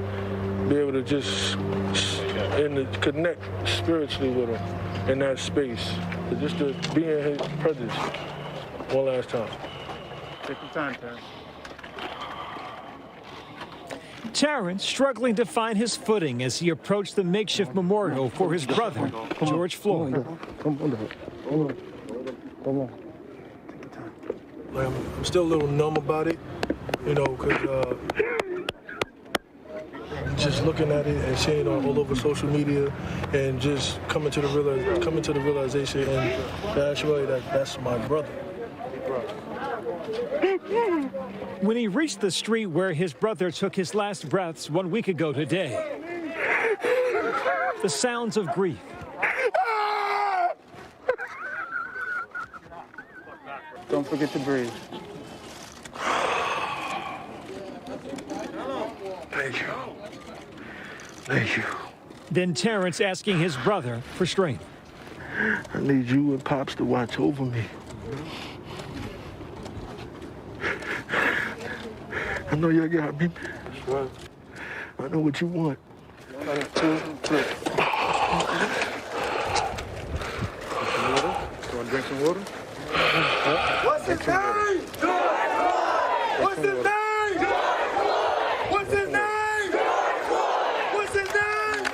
be able to just connect spiritually with him in that space. Just to be in his presence one last time. Take your time, Terrence. Terrence struggling to find his footing as he approached the makeshift memorial for his brother, George Floyd. Come on. Like, I'm still a little numb about it, you know, because just looking at it and seeing it all over social media and just coming to the realization and actually that's my brother. When he reached the street where his brother took his last breaths 1 week ago today, the sounds of grief. Don't forget to breathe. Thank you. Thank you. Then Terrence asking his brother for strength. I need you and Pops to watch over me. I know you got me. I know what you want. Want to drink some water? What's his name? What's his name? What's his name? What's his name?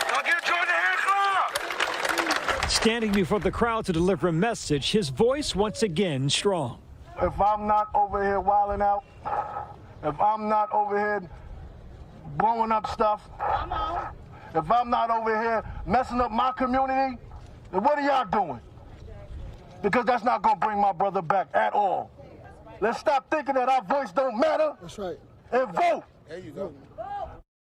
I'll give George a hand clap. Standing before the crowd to deliver a message, his voice once again strong. If I'm not over here wilding out, if I'm not over here blowing up stuff, if I'm not over here messing up my community, then what are y'all doing? Because that's not going to bring my brother back at all. Let's stop thinking that our voice don't matter. That's right. And vote. There you go.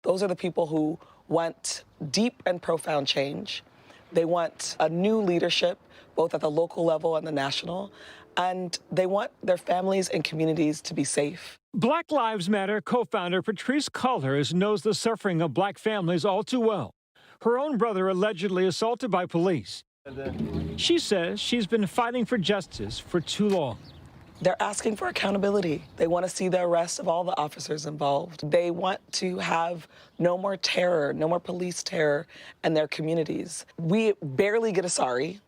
Those are the people who want deep and profound change. They want a new leadership, both at the local level and the national, and they want their families and communities to be safe. Black Lives Matter co-founder Patrisse Cullors knows the suffering of black families all too well. Her own brother allegedly assaulted by police. She says she's been fighting for justice for too long. They're asking for accountability. They want to see the arrest of all the officers involved. They want to have no more terror, no more police terror in their communities. We barely get a sorry.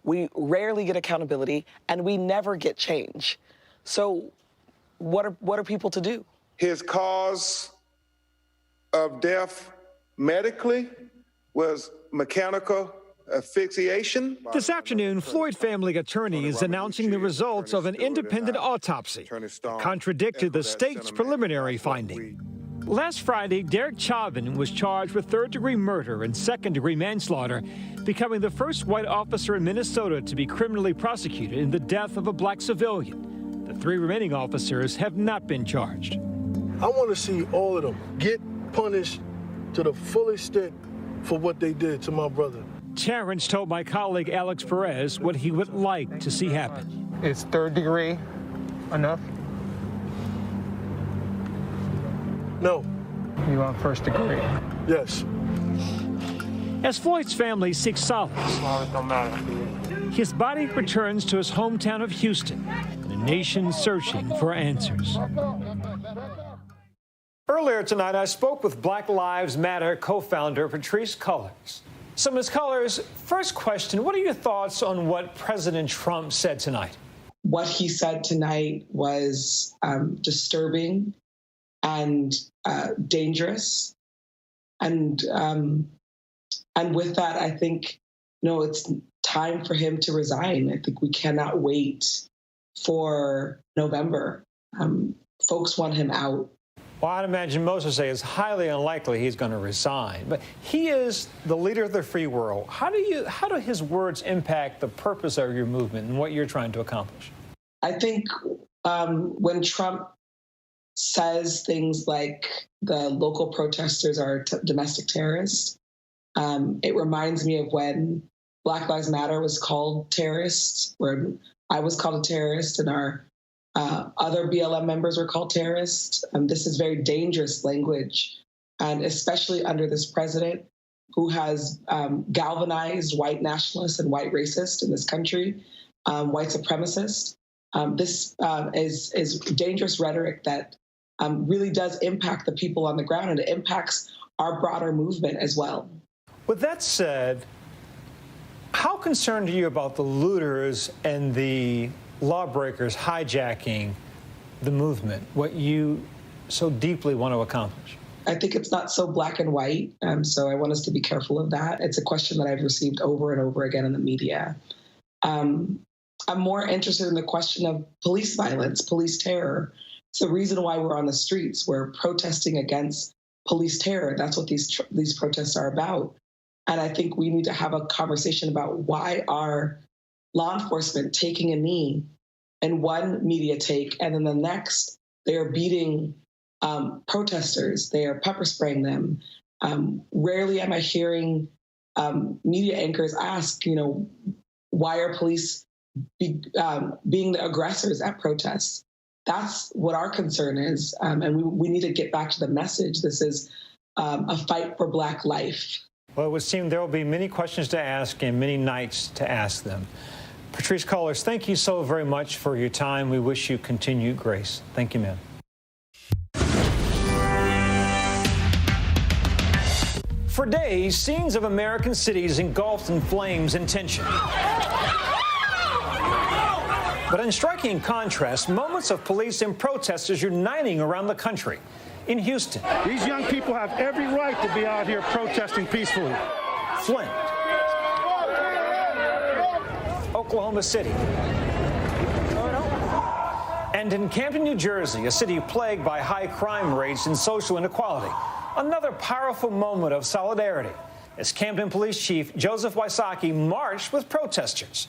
We rarely get accountability, and we never get change. So what are people to do? His cause of death medically was mechanical asphyxiation. This afternoon, Floyd family attorneys announcing the results of an independent autopsy contradicted the state's preliminary finding. Last Friday, Derek Chauvin was charged with third-degree murder and second-degree manslaughter, becoming the first white officer in Minnesota to be criminally prosecuted in the death of a black civilian. The three remaining officers have not been charged. I want to see all of them get punished to the full extent for what they did to my brother. Terrence told my colleague Alex Perez what he would like to see happen. Is third degree enough? No. You want first degree? Yes. As Floyd's family seeks solace, his body returns to his hometown of Houston, and a nation searching for answers. Earlier tonight, I spoke with Black Lives Matter co-founder Patrisse Cullors. So, Ms. Cullors, first question, what are your thoughts on what President Trump said tonight? What he said tonight was disturbing and dangerous. And with that, I think, it's time for him to resign. I think we cannot wait for November. Folks want him out. Well, I'd imagine most would say it's highly unlikely he's going to resign. But he is the leader of the free world. How do his words impact the purpose of your movement and what you're trying to accomplish? I think when Trump says things like the local protesters are domestic terrorists, it reminds me of when Black Lives Matter was called terrorists, where I was called a terrorist and our other BLM members were called terrorists. This is very dangerous language, and especially under this president who has galvanized white nationalists and white racists in this country, white supremacists. This is dangerous rhetoric that really does impact the people on the ground, and it impacts our broader movement as well. With that said, how concerned are you about the looters and the lawbreakers hijacking the movement, what you so deeply want to accomplish? I think it's not so black and white, so I want us to be careful of that. It's a question that I've received over and over again in the media. I'm more interested in the question of police violence, police terror. It's the reason why we're on the streets. We're protesting against police terror. That's what these protests are about. And I think we need to have a conversation about why are law enforcement taking a knee in one media take, and then the next they are beating protesters. They are pepper spraying them. Rarely am I hearing media anchors ask, why are police being the aggressors at protests? That's what our concern is, and we need to get back to the message. This is a fight for Black life. Well, it would seem there will be many questions to ask and many nights to ask them. Patrisse Cullors, thank you so very much for your time. We wish you continued grace. Thank you, ma'am. For days, scenes of American cities engulfed in flames and tension. But in striking contrast, moments of police and protesters uniting around the country. In Houston, these young people have every right to be out here protesting peacefully. Flint, Oklahoma City, and in Camden, New Jersey, a city plagued by high crime rates and social inequality. Another powerful moment of solidarity as Camden Police Chief Joseph Wysocki marched with protesters.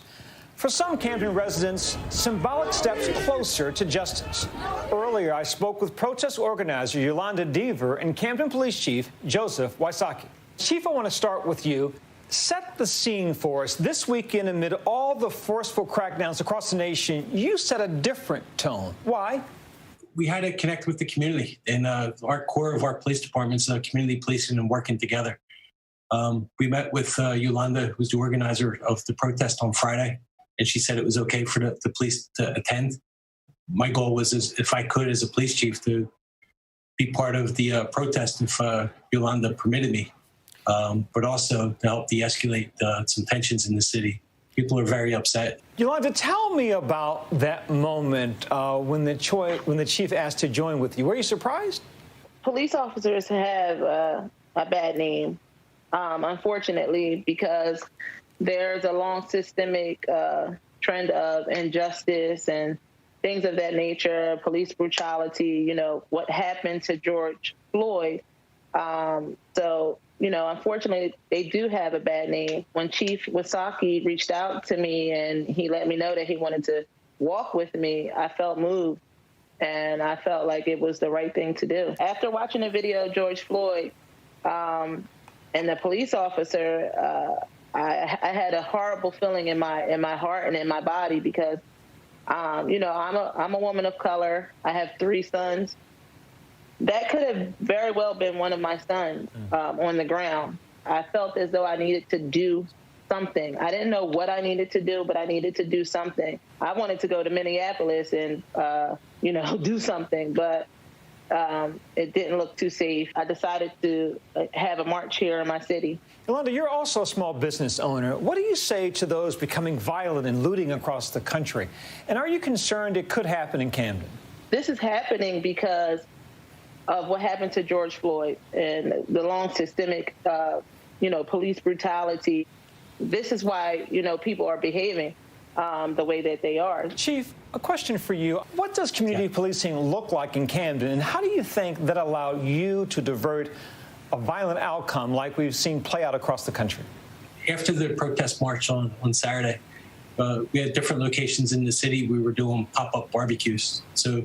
For some Camden residents, symbolic steps closer to justice. Earlier, I spoke with protest organizer Yolanda Deaver and Camden Police Chief Joseph Wysocki. Chief, I want to start with you. Set the scene for us. This weekend, amid all the forceful crackdowns across the nation, you set a different tone. Why? We had to connect with the community, and our core of our police departments, community policing and working together. We met with Yolanda, who's the organizer of the protest on Friday, and she said it was okay for the police to attend. My goal was, if I could, as a police chief, to be part of the protest if Yolanda permitted me, but also to help de-escalate some tensions in the city. People are very upset. Yolanda, tell me about that moment when the chief asked to join with you. Were you surprised? Police officers have a bad name, unfortunately, because there's a long systemic trend of injustice and things of that nature, police brutality, what happened to George Floyd. Unfortunately, they do have a bad name. When Chief Wysocki reached out to me and he let me know that he wanted to walk with me, I felt moved, and I felt like it was the right thing to do. After watching the video of George Floyd and the police officer, I had a horrible feeling in my heart and in my body because, I'm a woman of color. I have 3 sons. That could have very well been one of my sons on the ground. I felt as though I needed to do something. I didn't know what I needed to do, but I needed to do something. I wanted to go to Minneapolis and, do something, but it didn't look too safe. I decided to have a march here in my city. Yolanda, you're also a small business owner. What do you say to those becoming violent and looting across the country? And are you concerned it could happen in Camden? This is happening because of what happened to George Floyd and the long systemic, police brutality. This is why, people are behaving. the way that they are. Chief, a question for you. What does community policing look like in Camden, and how do you think that allowed you to divert a violent outcome like we've seen play out across the country? After the protest march on Saturday, we had different locations in the city. We were doing pop-up barbecues. So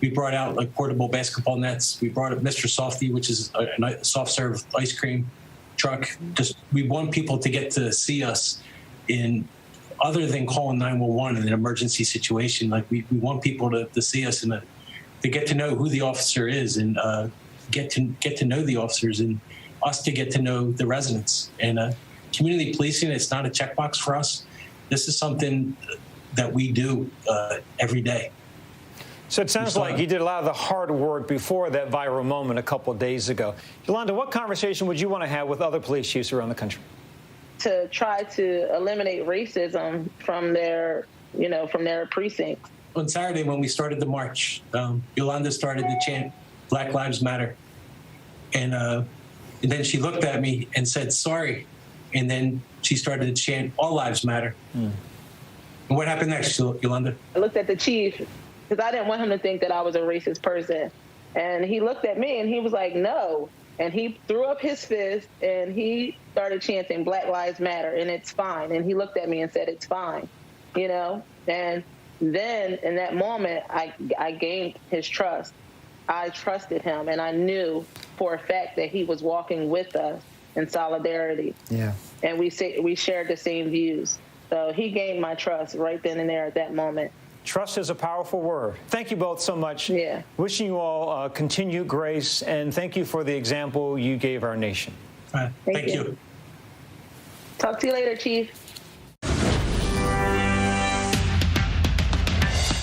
we brought out like portable basketball nets. We brought up Mr. Softy, which is a soft serve ice cream truck. Just we want people to get to see us in other than calling 911 in an emergency situation. Like we want people to see us to get to know who the officer is and get to know the officers and us to get to know the residents. And community policing, it's not a checkbox for us. This is something that we do every day. So it sounds like you did a lot of the hard work before that viral moment a couple of days ago. Yolanda, what conversation would you want to have with other police chiefs around the country? To try to eliminate racism from their precincts. On Saturday, when we started the march, Yolanda started to chant Black Lives Matter. And then she looked at me and said, sorry. And then she started to chant All Lives Matter. And what happened next, Yolanda? I looked at the chief because I didn't want him to think that I was a racist person. And he looked at me and he was like, no. And he threw up his fist and he started chanting Black Lives Matter and it's fine. And he looked at me and said, it's fine, And then in that moment, I gained his trust. I trusted him and I knew for a fact that he was walking with us in solidarity. Yeah. And we shared the same views. So he gained my trust right then and there at that moment. Trust is a powerful word. Thank you both so much. Yeah. Wishing you all continued grace, and thank you for the example you gave our nation. Thank you. Talk to you later, Chief.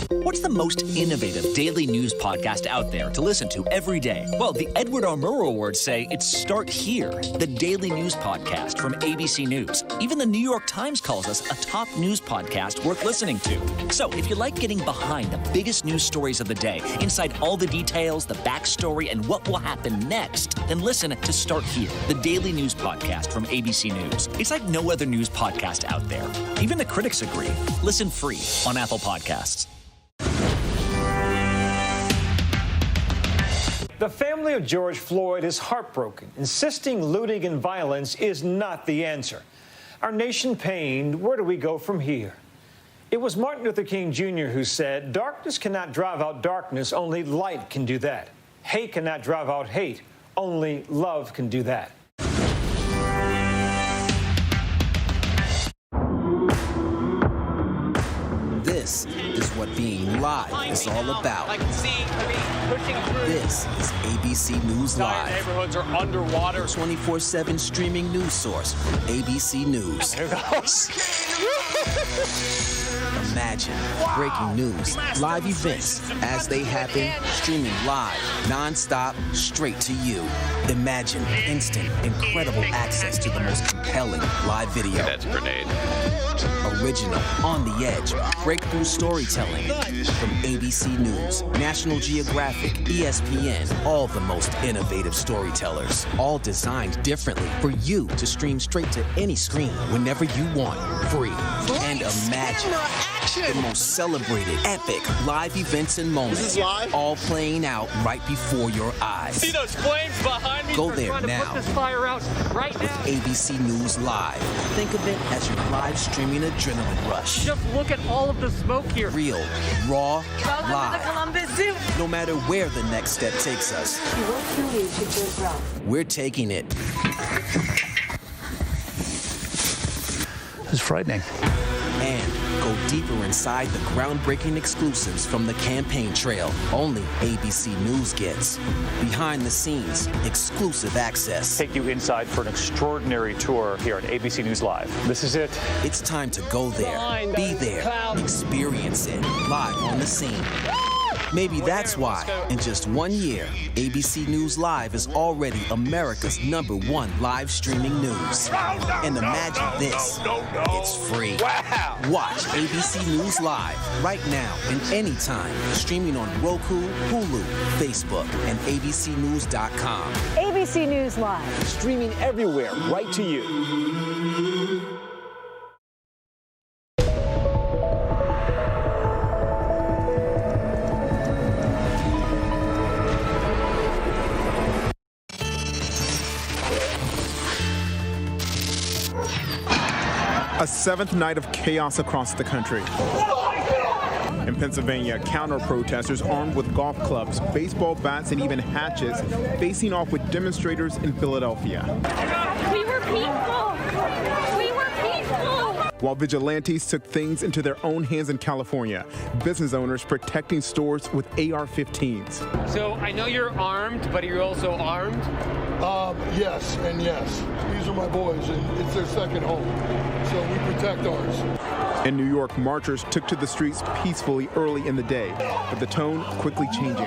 What's the most innovative daily news podcast out there to listen to every day? Well, the Edward R. Murrow Awards say it's Start Here, the daily news podcast from ABC News. Even the New York Times calls us a top news podcast worth listening to. So if you like getting behind the biggest news stories of the day, inside all the details, the backstory, and what will happen next, then listen to Start Here, the daily news podcast from ABC News. It's like no other news podcast out there. Even the critics agree. Listen free on Apple Podcasts. The family of George Floyd is heartbroken, insisting looting and violence is not the answer. Our nation pained, where do we go from here? It was Martin Luther King Jr. who said, darkness cannot drive out darkness, only light can do that. Hate cannot drive out hate, only love can do that. This is what being live is all about. This is ABC News Live. Neighborhoods are underwater. 24/7 streaming news source from ABC News. Here goes. Imagine breaking news, live events as they happen, streaming live, non-stop, straight to you. Imagine instant, incredible access to the most compelling live video. That's a grenade. Original, on the edge, breakthrough storytelling from ABC News, National Geographic, ESPN, all the most innovative storytellers, all designed differently for you to stream straight to any screen whenever you want, free. And imagine the most celebrated, epic live events and moments. This is live? All playing out right before your eyes. See those flames behind me? Go We're there trying to now. put this fire out right With now. ABC News Live. Think of it as your live streaming adrenaline rush. Just look at all of the smoke here. Real, raw, Welcome live. to the Columbus Zoo. No matter where the next step takes us, we're taking it. It's frightening. And go deeper inside the groundbreaking exclusives from the campaign trail only ABC News gets. Behind the scenes, exclusive access. Take you inside for an extraordinary tour here on ABC News Live. This is it. It's time to go there, be there, experience it, live on the scene. Maybe that's why, in just 1 year, ABC News Live is already America's #1 live streaming news. And imagine this, it's free. Wow! Watch ABC News Live right now and anytime, streaming on Roku, Hulu, Facebook, and abcnews.com. ABC News Live, streaming everywhere, right to you. A seventh night of chaos across the country. In Pennsylvania, counter-protesters armed with golf clubs, baseball bats, and even hatchets facing off with demonstrators in Philadelphia. We were peaceful. We were peaceful. While vigilantes took things into their own hands in California, business owners protecting stores with AR-15s. So I know you're armed, but you're also armed? Yes and yes. These are my boys, and it's their second home. So we protect ours. In New York, marchers took to the streets peacefully early in the day, but the tone quickly changing.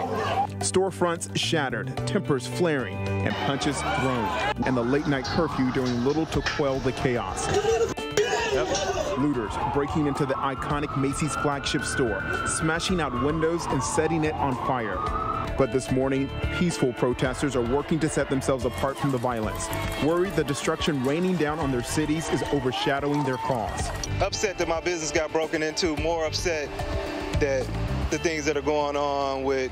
Storefronts shattered, tempers flaring, and punches thrown, and the late-night curfew doing little to quell the chaos. Looters breaking into the iconic Macy's flagship store, smashing out windows and setting it on fire. But this morning, peaceful protesters are working to set themselves apart from the violence, worried the destruction raining down on their cities is overshadowing their cause. Upset that my business got broken into, more upset that the things that are going on with,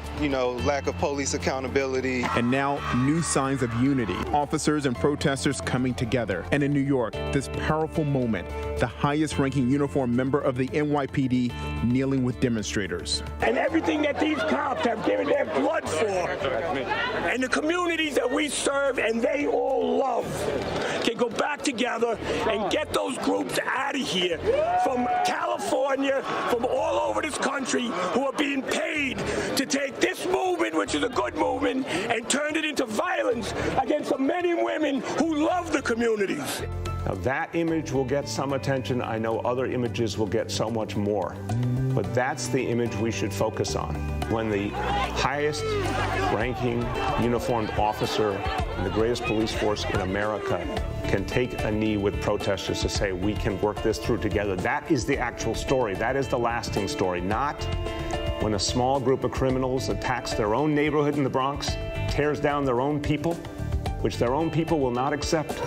lack of police accountability. And now, new signs of unity. Officers and protesters coming together. And in New York, this powerful moment, the highest-ranking uniformed member of the NYPD kneeling with demonstrators. And everything that these cops have given their blood for, and the communities that we serve and they all love, can go back together and get those groups out of here from California, from all over this country, who are being paid to take this movement, which is a good movement, and turn it into violence against the men and women who love the communities. Now that image will get some attention. I know other images will get so much more. But that's the image we should focus on. When the highest ranking uniformed officer in the greatest police force in America can take a knee with protesters to say we can work this through together, that is the actual story. That is the lasting story, not when a small group of criminals attacks their own neighborhood in the Bronx, tears down their own people, which their own people will not accept.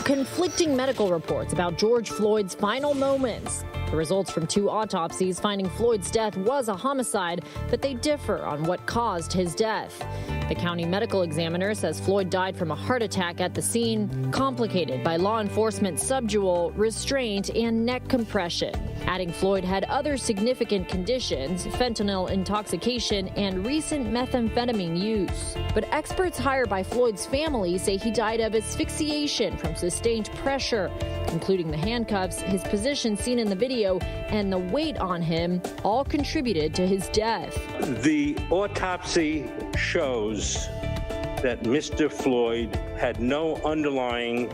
Conflicting medical reports about George Floyd's final moments. The results from 2 autopsies finding Floyd's death was a homicide, but they differ on what caused his death. The county medical examiner says Floyd died from a heart attack at the scene, complicated by law enforcement subdual, restraint, and neck compression. Adding Floyd had other significant conditions, fentanyl intoxication, and recent methamphetamine use. But experts hired by Floyd's family say he died of asphyxiation from sustained pressure, including the handcuffs, his position seen in the video, and the weight on him, all contributed to his death. The autopsy shows that Mr. Floyd had no underlying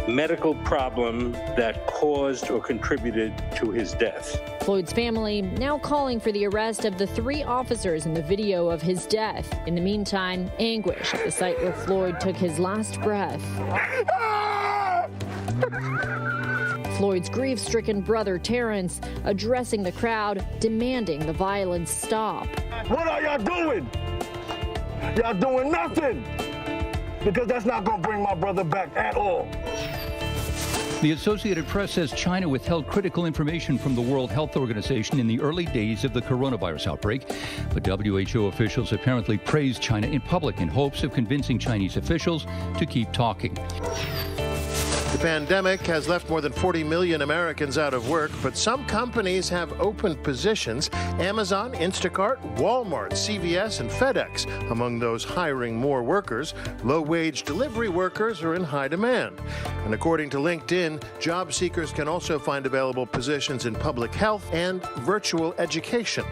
medical problem that caused or contributed to his death. Floyd's family now calling for the arrest of the 3 officers in the video of his death. In the meantime, anguish at the site where Floyd took his last breath. Floyd's grief-stricken brother, Terrence, addressing the crowd, demanding the violence stop. What are y'all doing? Y'all doing nothing. Because that's not going to bring my brother back at all. The Associated Press says China withheld critical information from the World Health Organization in the early days of the coronavirus outbreak. But WHO officials apparently praised China in public in hopes of convincing Chinese officials to keep talking. The pandemic has left more than 40 million Americans out of work, but some companies have open positions. Amazon, Instacart, Walmart, CVS, and FedEx among those hiring more workers. Low-wage delivery workers are in high demand. And according to LinkedIn, job seekers can also find available positions in public health and virtual education.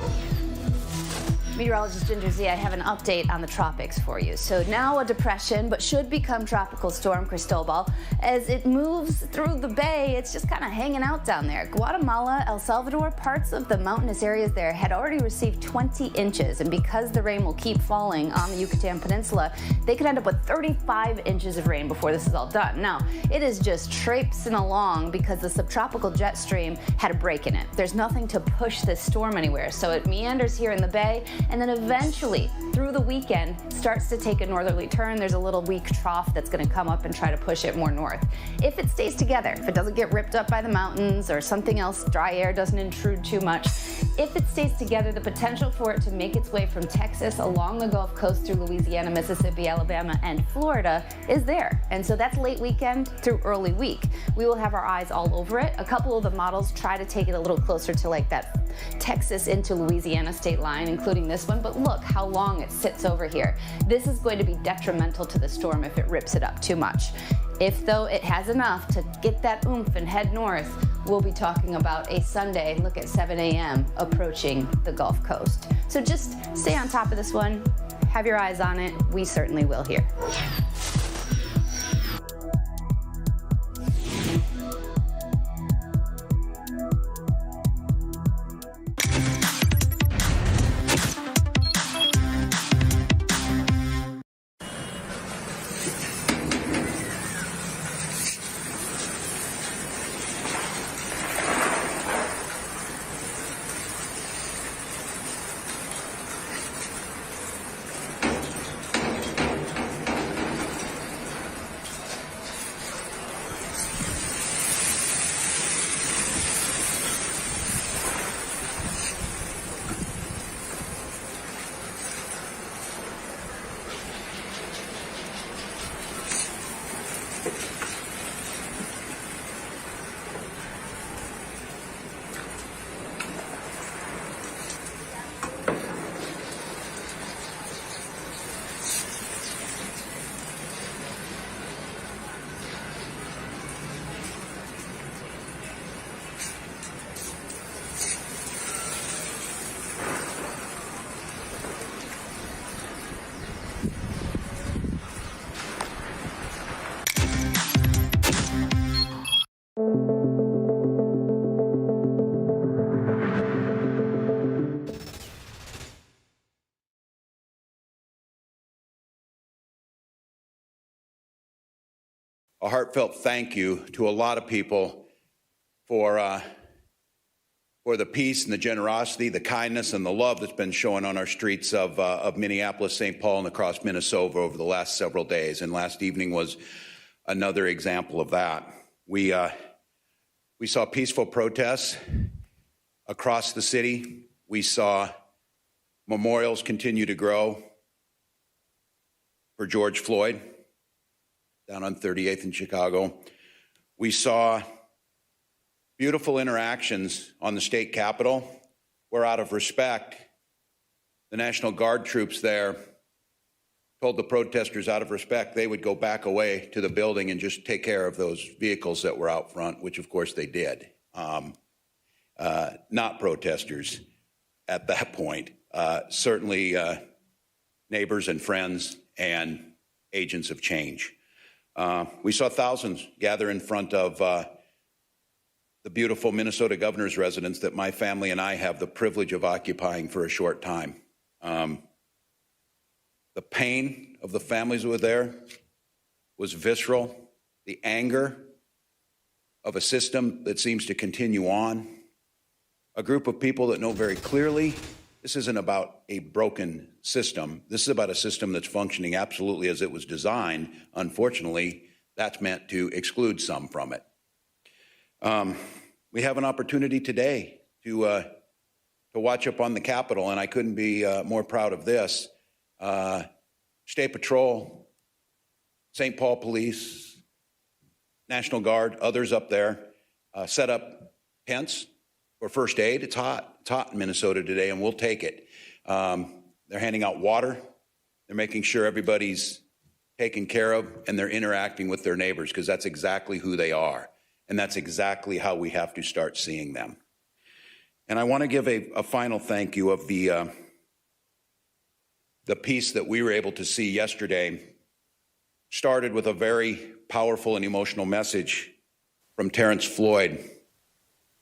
Meteorologist Ginger Z, I have an update on the tropics for you. So now a depression, but should become tropical storm Cristobal. As it moves through the bay, it's just kind of hanging out down there. Guatemala, El Salvador, parts of the mountainous areas there had already received 20 inches. And because the rain will keep falling on the Yucatan Peninsula, they could end up with 35 inches of rain before this is all done. Now, it is just traipsing along because the subtropical jet stream had a break in it. There's nothing to push this storm anywhere. So it meanders here in the bay and then eventually through the weekend starts to take a northerly turn. There's a little weak trough that's going to come up and try to push it more north. If it stays together, if it doesn't get ripped up by the mountains or something else, dry air doesn't intrude too much, if it stays together, the potential for it to make its way from Texas along the Gulf Coast through Louisiana, Mississippi, Alabama, and Florida is there. And so that's late weekend through early week. We will have our eyes all over it. A couple of the models try to take it a little closer to like that Texas into Louisiana state line, including this one, but look how long it sits over here. This is going to be detrimental to the storm if it rips it up too much. If, though, it has enough to get that oomph and head north, we'll be talking about a Sunday, look at 7 a.m., approaching the Gulf Coast. So just stay on top of this one. Have your eyes on it. We certainly will here. A heartfelt thank you to a lot of people for the peace and the generosity, the kindness and the love that's been shown on our streets of Minneapolis, St. Paul, and across Minnesota over the last several days. And last evening was another example of that. We saw peaceful protests across the city. We saw memorials continue to grow for George Floyd down on 38th in Chicago. We saw beautiful interactions on the state capitol where, out of respect, the National Guard troops there told the protesters, out of respect, they would go back away to the building and just take care of those vehicles that were out front, which of course they did. Not protesters at that point, certainly neighbors and friends and agents of change. We saw thousands gather in front of the beautiful Minnesota governor's residence that my family and I have the privilege of occupying for a short time. The pain of the families who were there was visceral. The anger of a system that seems to continue on. A group of people that know very clearly this isn't about a broken system. This is about a system that's functioning absolutely as it was designed. Unfortunately, that's meant to exclude some from it. We have an opportunity today to watch up on the Capitol, and I couldn't be more proud of this. State Patrol, St. Paul Police, National Guard, others up there set up tents for first aid. It's hot in Minnesota today, and we'll take it. They're handing out water. They're making sure everybody's taken care of, and they're interacting with their neighbors, because that's exactly who they are. And that's exactly how we have to start seeing them. And I want to give a final thank you of the piece that we were able to see yesterday. Started with a very powerful and emotional message from Terrence Floyd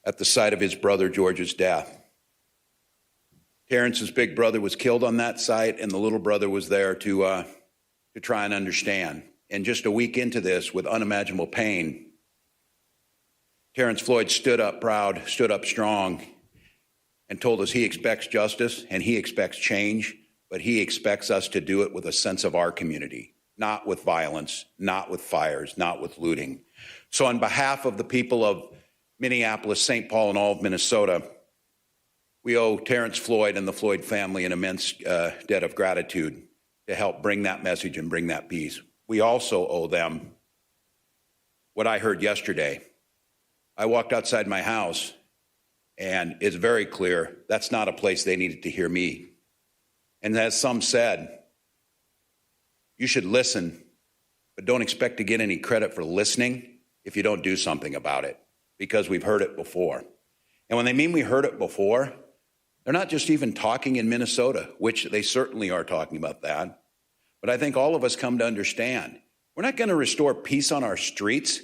at the site of his brother George's death. Terrence's big brother was killed on that site, and the little brother was there to try and understand. And just a week into this, with unimaginable pain, Terrence Floyd stood up proud, stood up strong, and told us he expects justice and he expects change, but he expects us to do it with a sense of our community, not with violence, not with fires, not with looting. So on behalf of the people of Minneapolis, St. Paul, and all of Minnesota, we owe Terrence Floyd and the Floyd family an immense debt of gratitude to help bring that message and bring that peace. We also owe them what I heard yesterday. I walked outside my house, and it's very clear that's not a place they needed to hear me. And as some said, you should listen, but don't expect to get any credit for listening if you don't do something about it, because we've heard it before. And when they mean we heard it before, they're not just even talking in Minnesota, which they certainly are talking about that. But I think all of us come to understand we're not going to restore peace on our streets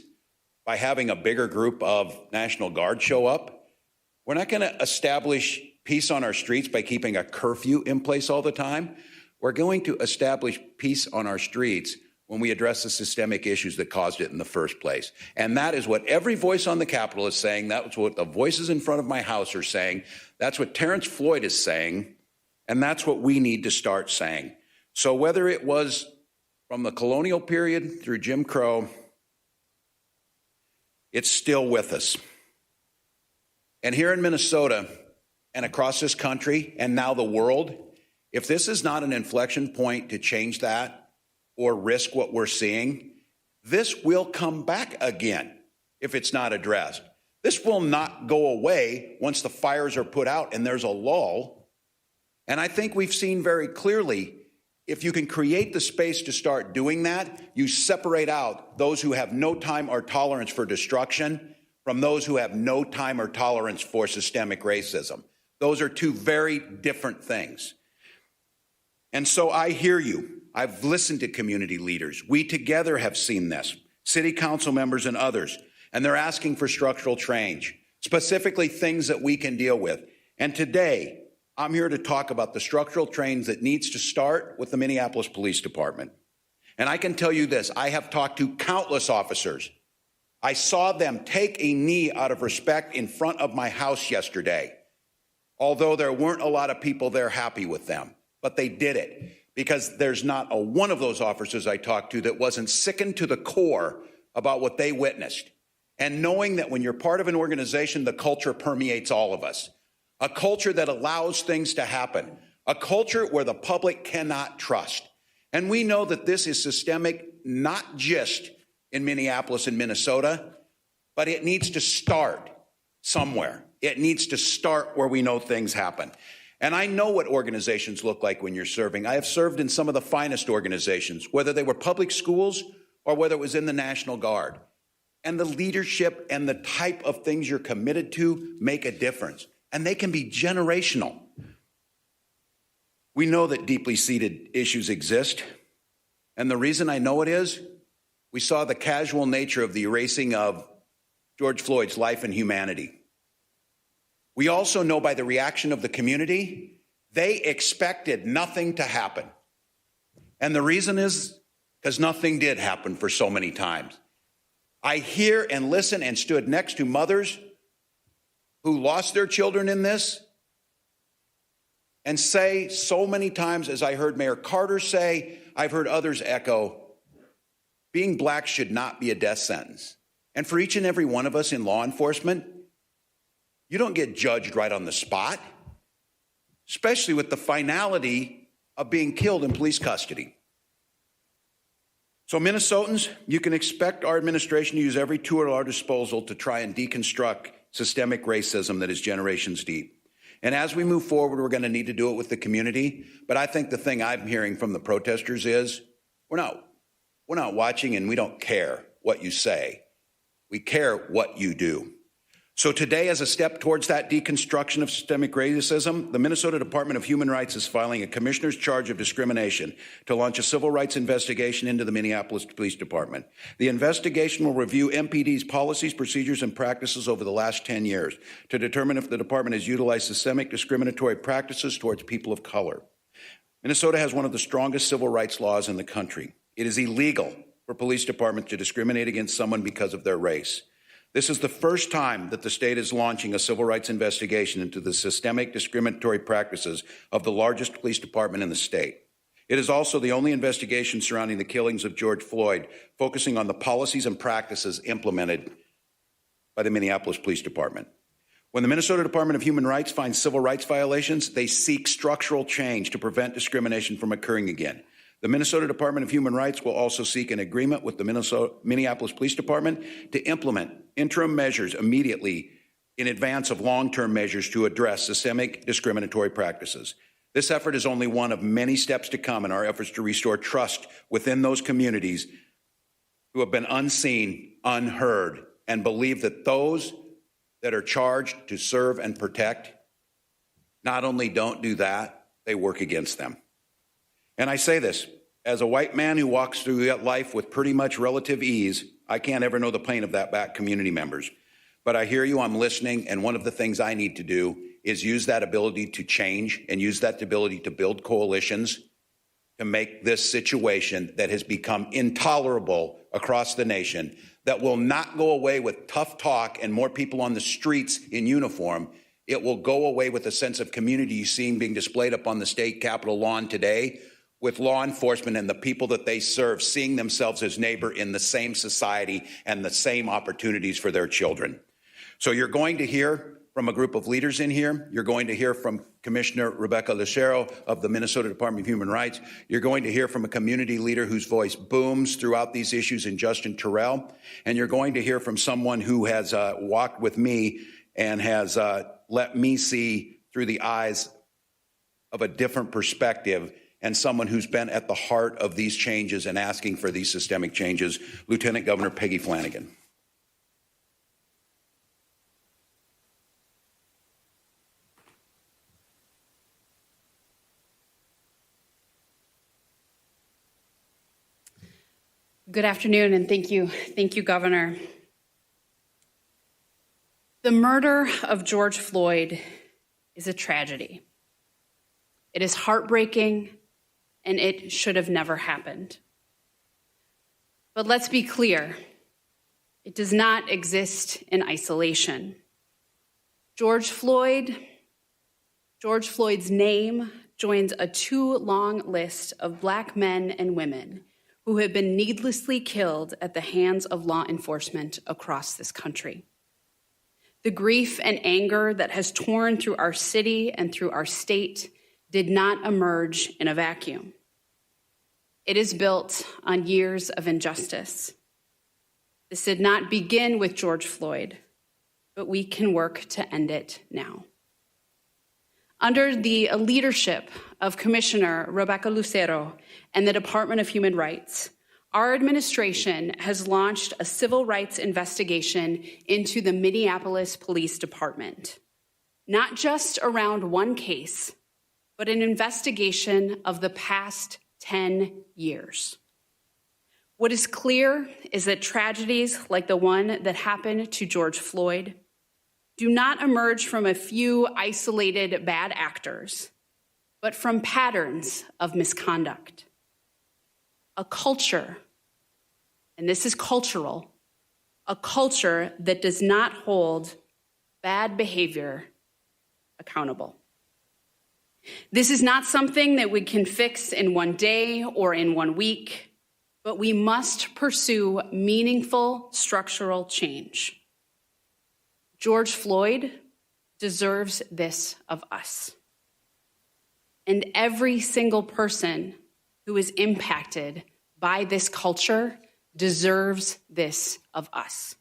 by having a bigger group of National Guard show up. We're not going to establish peace on our streets by keeping a curfew in place all the time. We're going to establish peace on our streets when we address the systemic issues that caused it in the first place. And that is what every voice on the Capitol is saying. That's what the voices in front of my house are saying. That's what Terrence Floyd is saying. And that's what we need to start saying. So whether it was from the colonial period through Jim Crow, it's still with us. And here in Minnesota and across this country and now the world, if this is not an inflection point to change that or risk what we're seeing, this will come back again if it's not addressed. This will not go away once the fires are put out and there's a lull. And I think we've seen very clearly, if you can create the space to start doing that, you separate out those who have no time or tolerance for destruction from those who have no time or tolerance for systemic racism. Those are two very different things. And so I hear you. I've listened to community leaders. We together have seen this, city council members and others, and they're asking for structural change, specifically things that we can deal with. And today, I'm here to talk about the structural change that needs to start with the Minneapolis Police Department. And I can tell you this, I have talked to countless officers. I saw them take a knee out of respect in front of my house yesterday, although there weren't a lot of people there happy with them. But they did it because there's not a one of those officers I talked to that wasn't sickened to the core about what they witnessed. And knowing that when you're part of an organization, the culture permeates all of us. A culture that allows things to happen. A culture where the public cannot trust. And we know that this is systemic, not just in Minneapolis and Minnesota, but it needs to start somewhere. It needs to start where we know things happen. And I know what organizations look like when you're serving. I have served in some of the finest organizations, whether they were public schools or whether it was in the National Guard. And the leadership and the type of things you're committed to make a difference. And they can be generational. We know that deeply seated issues exist. And the reason I know it is, we saw the casual nature of the erasing of George Floyd's life and humanity. We also know by the reaction of the community, they expected nothing to happen. And the reason is because nothing did happen for so many times. I hear and listen and stood next to mothers who lost their children in this and say so many times, as I heard Mayor Carter say, I've heard others echo, being black should not be a death sentence. And for each and every one of us in law enforcement, you don't get judged right on the spot, especially with the finality of being killed in police custody. So Minnesotans, you can expect our administration to use every tool at our disposal to try and deconstruct systemic racism that is generations deep. And as we move forward, we're going to need to do it with the community. But I think the thing I'm hearing from the protesters is we're not watching and we don't care what you say. We care what you do. So today, as a step towards that deconstruction of systemic racism, the Minnesota Department of Human Rights is filing a commissioner's charge of discrimination to launch a civil rights investigation into the Minneapolis Police Department. The investigation will review MPD's policies, procedures, and practices over the last 10 years to determine if the department has utilized systemic discriminatory practices towards people of color. Minnesota has one of the strongest civil rights laws in the country. It is illegal for police departments to discriminate against someone because of their race. This is the first time that the state is launching a civil rights investigation into the systemic discriminatory practices of the largest police department in the state. It is also the only investigation surrounding the killings of George Floyd, focusing on the policies and practices implemented by the Minneapolis Police Department. When the Minnesota Department of Human Rights finds civil rights violations, they seek structural change to prevent discrimination from occurring again. The Minnesota Department of Human Rights will also seek an agreement with the Minneapolis Police Department to implement interim measures immediately in advance of long-term measures to address systemic discriminatory practices. This effort is only one of many steps to come in our efforts to restore trust within those communities who have been unseen, unheard, and believe that those that are charged to serve and protect not only don't do that, they work against them. And I say this, as a white man who walks through life with pretty much relative ease, I can't ever know the pain of that back community members. But I hear you, I'm listening, and one of the things I need to do is use that ability to change and use that ability to build coalitions to make this situation that has become intolerable across the nation, that will not go away with tough talk and more people on the streets in uniform. It will go away with a sense of community you see being displayed up on the state capitol lawn today, with law enforcement and the people that they serve seeing themselves as neighbor in the same society and the same opportunities for their children. So you're going to hear from a group of leaders in here. You're going to hear from Commissioner Rebecca Lucero of the Minnesota Department of Human Rights. You're going to hear from a community leader whose voice booms throughout these issues in Justin Terrell. And you're going to hear from someone who has walked with me and has let me see through the eyes of a different perspective, and someone who's been at the heart of these changes and asking for these systemic changes, Lieutenant Governor Peggy Flanagan. Good afternoon, and thank you, Governor. The murder of George Floyd is a tragedy. It is heartbreaking, and it should have never happened. But let's be clear, it does not exist in isolation. George Floyd's name joins a too long list of Black men and women who have been needlessly killed at the hands of law enforcement across this country. The grief and anger that has torn through our city and through our state did not emerge in a vacuum. It is built on years of injustice. This did not begin with George Floyd, but we can work to end it now. Under the leadership of Commissioner Rebecca Lucero and the Department of Human Rights, our administration has launched a civil rights investigation into the Minneapolis Police Department, not just around one case, but an investigation of the past 10 years. What is clear is that tragedies like the one that happened to George Floyd do not emerge from a few isolated bad actors, but from patterns of misconduct. A culture, and this is cultural, a culture that does not hold bad behavior accountable. This is not something that we can fix in one day or in 1 week, but we must pursue meaningful structural change. George Floyd deserves this of us. And every single person who is impacted by this culture deserves this of us.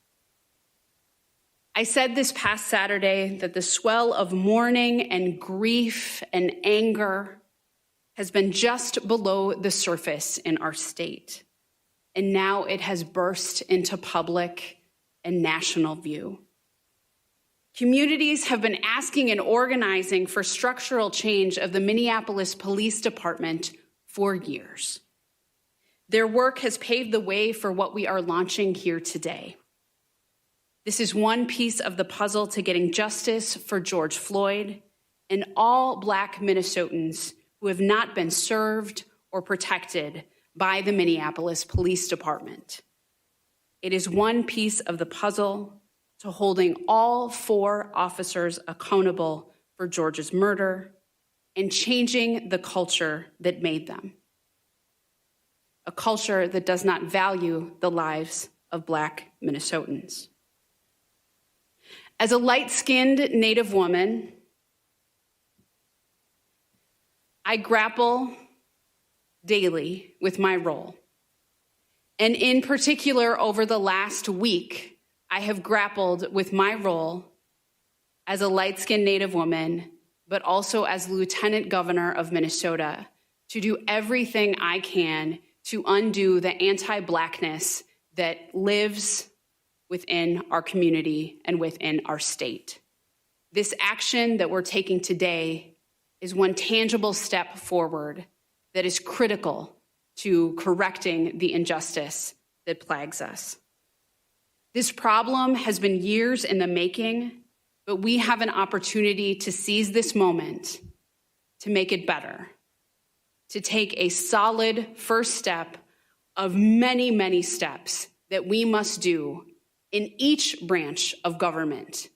I said this past Saturday that the swell of mourning and grief and anger has been just below the surface in our state. And now it has burst into public and national view. Communities have been asking and organizing for structural change of the Minneapolis Police Department for years. Their work has paved the way for what we are launching here today. This is one piece of the puzzle to getting justice for George Floyd and all Black Minnesotans who have not been served or protected by the Minneapolis Police Department. It is one piece of the puzzle to holding all 4 officers accountable for George's murder and changing the culture that made them. A culture that does not value the lives of Black Minnesotans. As a light-skinned Native woman, I grapple daily with my role. And in particular, over the last week, I have grappled with my role as a light-skinned Native woman, but also as Lieutenant Governor of Minnesota, to do everything I can to undo the anti-Blackness that lives within our community and within our state. This action that we're taking today is one tangible step forward that is critical to correcting the injustice that plagues us. This problem has been years in the making, but we have an opportunity to seize this moment to make it better, to take a solid first step of many, many steps that we must do in each branch of government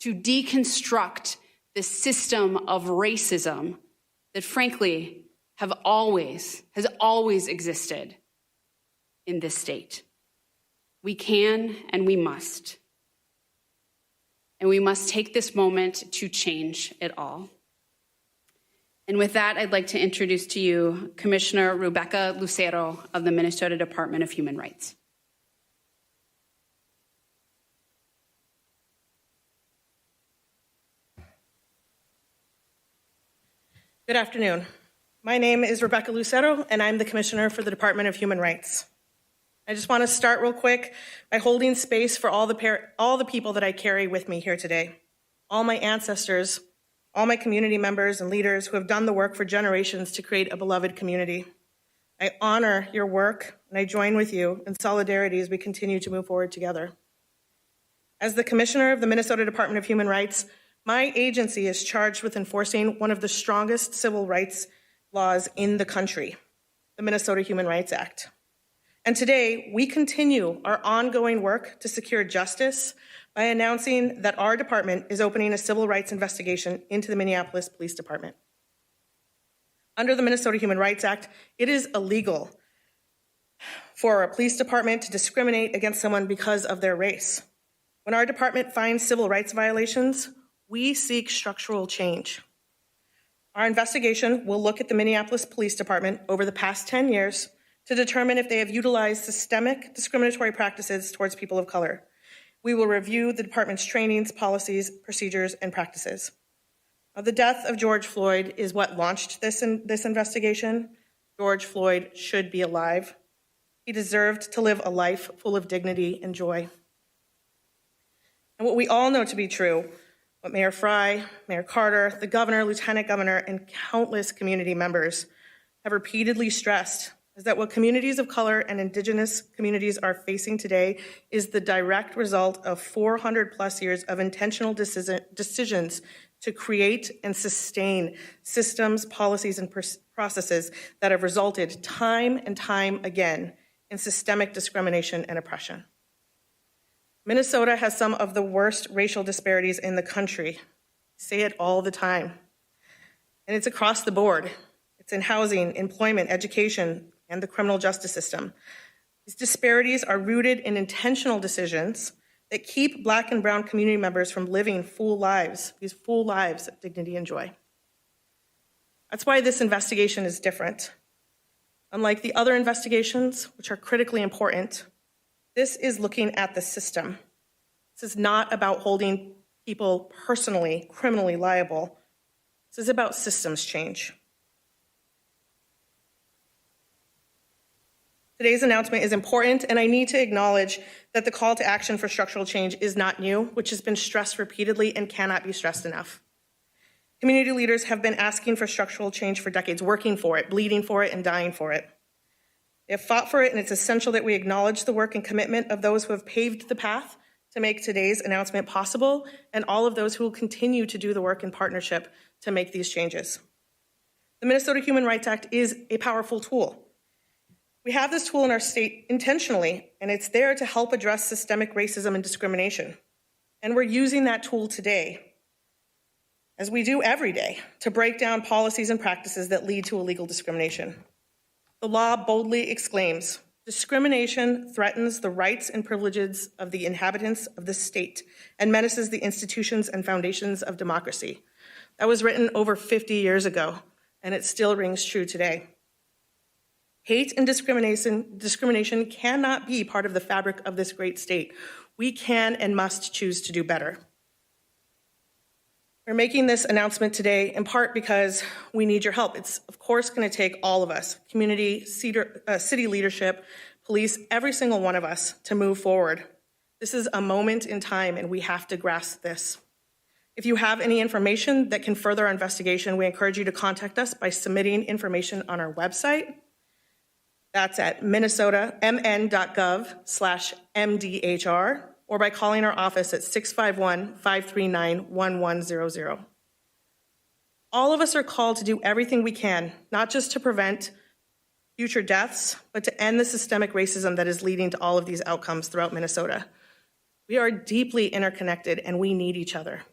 to deconstruct the system of racism that, frankly, has always existed in this state. We can and we must. And we must take this moment to change it all. And with that, I'd like to introduce to you Commissioner Rebecca Lucero of the Minnesota Department of Human Rights. Good afternoon. My name is Rebecca Lucero, and I'm the Commissioner for the Department of Human Rights. I just want to start real quick by holding space for all the people that I carry with me here today, all my ancestors, all my community members and leaders who have done the work for generations to create a beloved community. I honor your work, and I join with you in solidarity as we continue to move forward together. As the Commissioner of the Minnesota Department of Human Rights, my agency is charged with enforcing one of the strongest civil rights laws in the country, the Minnesota Human Rights Act. And today, we continue our ongoing work to secure justice by announcing that our department is opening a civil rights investigation into the Minneapolis Police Department. Under the Minnesota Human Rights Act, it is illegal for a police department to discriminate against someone because of their race. When our department finds civil rights violations, we seek structural change. Our investigation will look at the Minneapolis Police Department over the past 10 years to determine if they have utilized systemic discriminatory practices towards people of color. We will review the department's trainings, policies, procedures, and practices. The death of George Floyd is what launched this investigation. George Floyd should be alive. He deserved to live a life full of dignity and joy. And what we all know to be true, what Mayor Frey, Mayor Carter, the governor, lieutenant governor, and countless community members have repeatedly stressed is that what communities of color and indigenous communities are facing today is the direct result of 400 plus years of intentional decisions to create and sustain systems, policies, and processes that have resulted time and time again in systemic discrimination and oppression. Minnesota has some of the worst racial disparities in the country. I say it all the time. And it's across the board. It's in housing, employment, education, and the criminal justice system. These disparities are rooted in intentional decisions that keep Black and brown community members from living full lives, these full lives of dignity and joy. That's why this investigation is different. Unlike the other investigations, which are critically important, this is looking at the system. This is not about holding people personally, criminally liable. This is about systems change. Today's announcement is important, and I need to acknowledge that the call to action for structural change is not new, which has been stressed repeatedly and cannot be stressed enough. Community leaders have been asking for structural change for decades, working for it, bleeding for it, and dying for it. They have fought for it, and it's essential that we acknowledge the work and commitment of those who have paved the path to make today's announcement possible, and all of those who will continue to do the work in partnership to make these changes. The Minnesota Human Rights Act is a powerful tool. We have this tool in our state intentionally, and it's there to help address systemic racism and discrimination. And we're using that tool today, as we do every day, to break down policies and practices that lead to illegal discrimination. The law boldly exclaims, "Discrimination threatens the rights and privileges of the inhabitants of this state and menaces the institutions and foundations of democracy." That was written over 50 years ago, and it still rings true today. Hate and discrimination cannot be part of the fabric of this great state. We can and must choose to do better. We're making this announcement today in part because we need your help. It's, of course, going to take all of us, community, city leadership, police, every single one of us to move forward. This is a moment in time, and we have to grasp this. If you have any information that can further our investigation, we encourage you to contact us by submitting information on our website. That's at mn.gov/MDHR, or by calling our office at 651-539-1100. All of us are called to do everything we can, not just to prevent future deaths, but to end the systemic racism that is leading to all of these outcomes throughout Minnesota. We are deeply interconnected, and we need each other.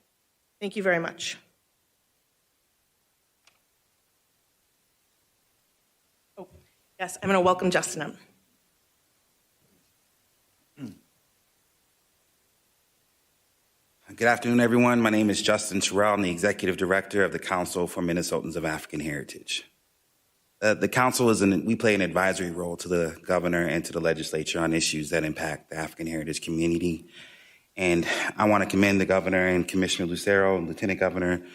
Thank you very much. Oh, yes, I'm going to welcome Justin up. Good afternoon, everyone. My name is Justin Terrell. I'm the Executive Director of the Council for Minnesotans of African Heritage. The Council we play an advisory role to the Governor and to the Legislature on issues that impact the African Heritage community. And I want to commend the Governor and Commissioner Lucero and Lieutenant Governor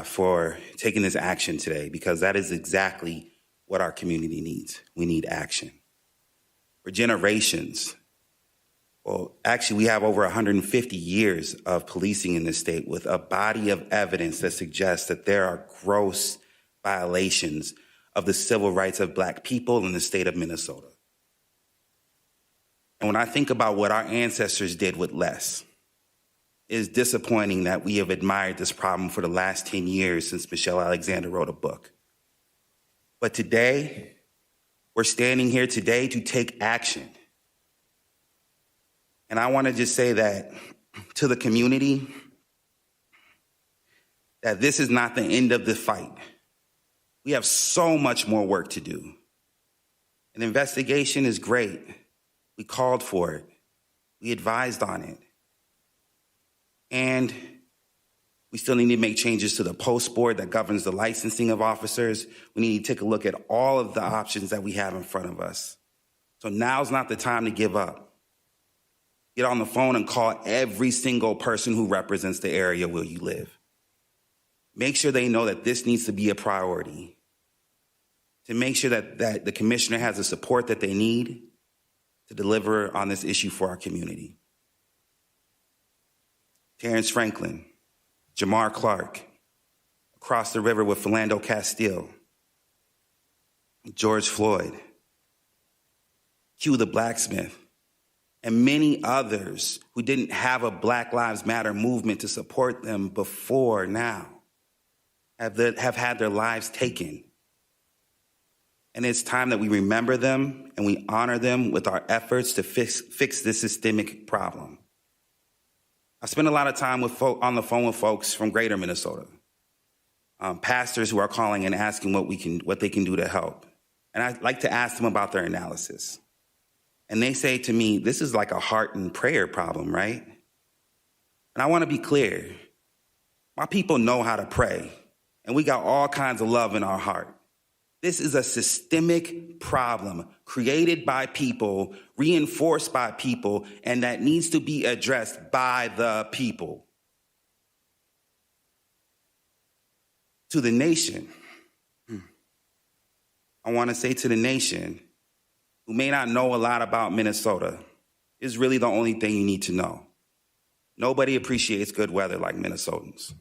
for taking this action today, because that is exactly what our community needs. We need action. For generations, well, actually, we have over 150 years of policing in this state with a body of evidence that suggests that there are gross violations of the civil rights of Black people in the state of Minnesota. And when I think about what our ancestors did with less, it is disappointing that we have admired this problem for the last 10 years since Michelle Alexander wrote a book. But today, we're standing here today to take action. And I want to just say that to the community, that this is not the end of the fight. We have so much more work to do. An investigation is great. We called for it. We advised on it. And we still need to make changes to the post board that governs the licensing of officers. We need to take a look at all of the options that we have in front of us. So now's not the time to give up. Get on the phone and call every single person who represents the area where you live. Make sure they know that this needs to be a priority. To make sure that the commissioner has the support that they need to deliver on this issue for our community. Terrence Franklin, Jamar Clark, across the river with Philando Castile, George Floyd, Q the blacksmith, and many others who didn't have a Black Lives Matter movement to support them before now have had their lives taken. And it's time that we remember them and we honor them with our efforts to fix this systemic problem. I spend a lot of time on the phone with folks from greater Minnesota, pastors who are calling and asking what they can do to help. And I like to ask them about their analysis. And they say to me, this is like a heart and prayer problem, right? And I want to be clear. My people know how to pray, and we got all kinds of love in our heart. This is a systemic problem created by people, reinforced by people, and that needs to be addressed by the people. To the nation, I want to say to the nation, who may not know a lot about Minnesota, is really the only thing you need to know. Nobody appreciates good weather like Minnesotans.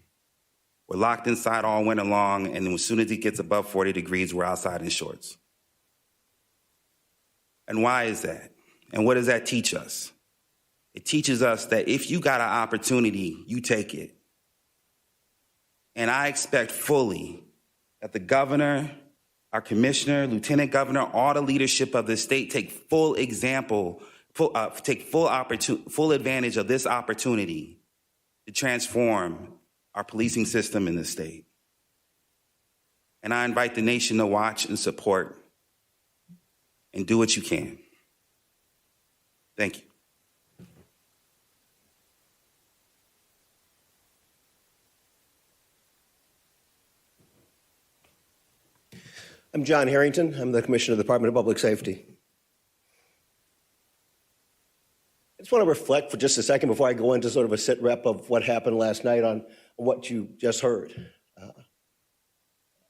We're locked inside all winter long, and as soon as it gets above 40 degrees, we're outside in shorts. And why is that? And what does that teach us? It teaches us that if you got an opportunity, you take it. And I expect fully that the governor, our commissioner, lieutenant governor, all the leadership of the state take full advantage of this opportunity to transform our policing system in the state. And I invite the nation to watch and support and do what you can. Thank you. I'm John Harrington. I'm the Commissioner of the Department of Public Safety. I just want to reflect for just a second before I go into sort of a sit rep of what happened last night on what you just heard.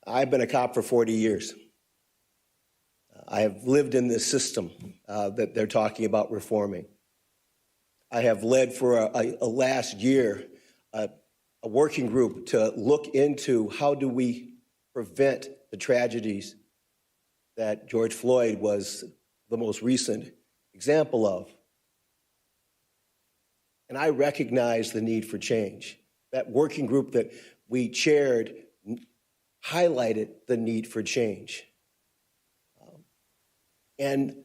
I've been a cop for 40 years. I have lived in this system that they're talking about reforming. I have led for a last year a working group to look into how do we prevent the tragedies that George Floyd was the most recent example of. And I recognize the need for change. That working group that we chaired highlighted the need for change. And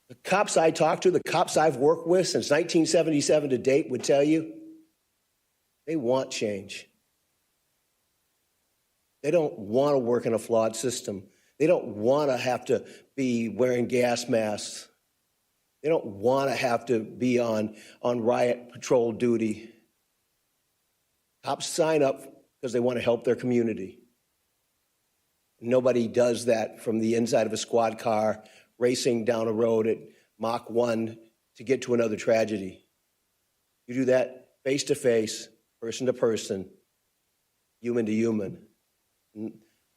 the cops I talked to, the cops I've worked with since 1977 to date would tell you they want change. They don't want to work in a flawed system. They don't want to have to be wearing gas masks. They don't want to have to be on riot patrol duty. Cops sign up because they want to help their community. Nobody does that from the inside of a squad car racing down a road at Mach 1 to get to another tragedy. You do that face to face, person to person, human to human.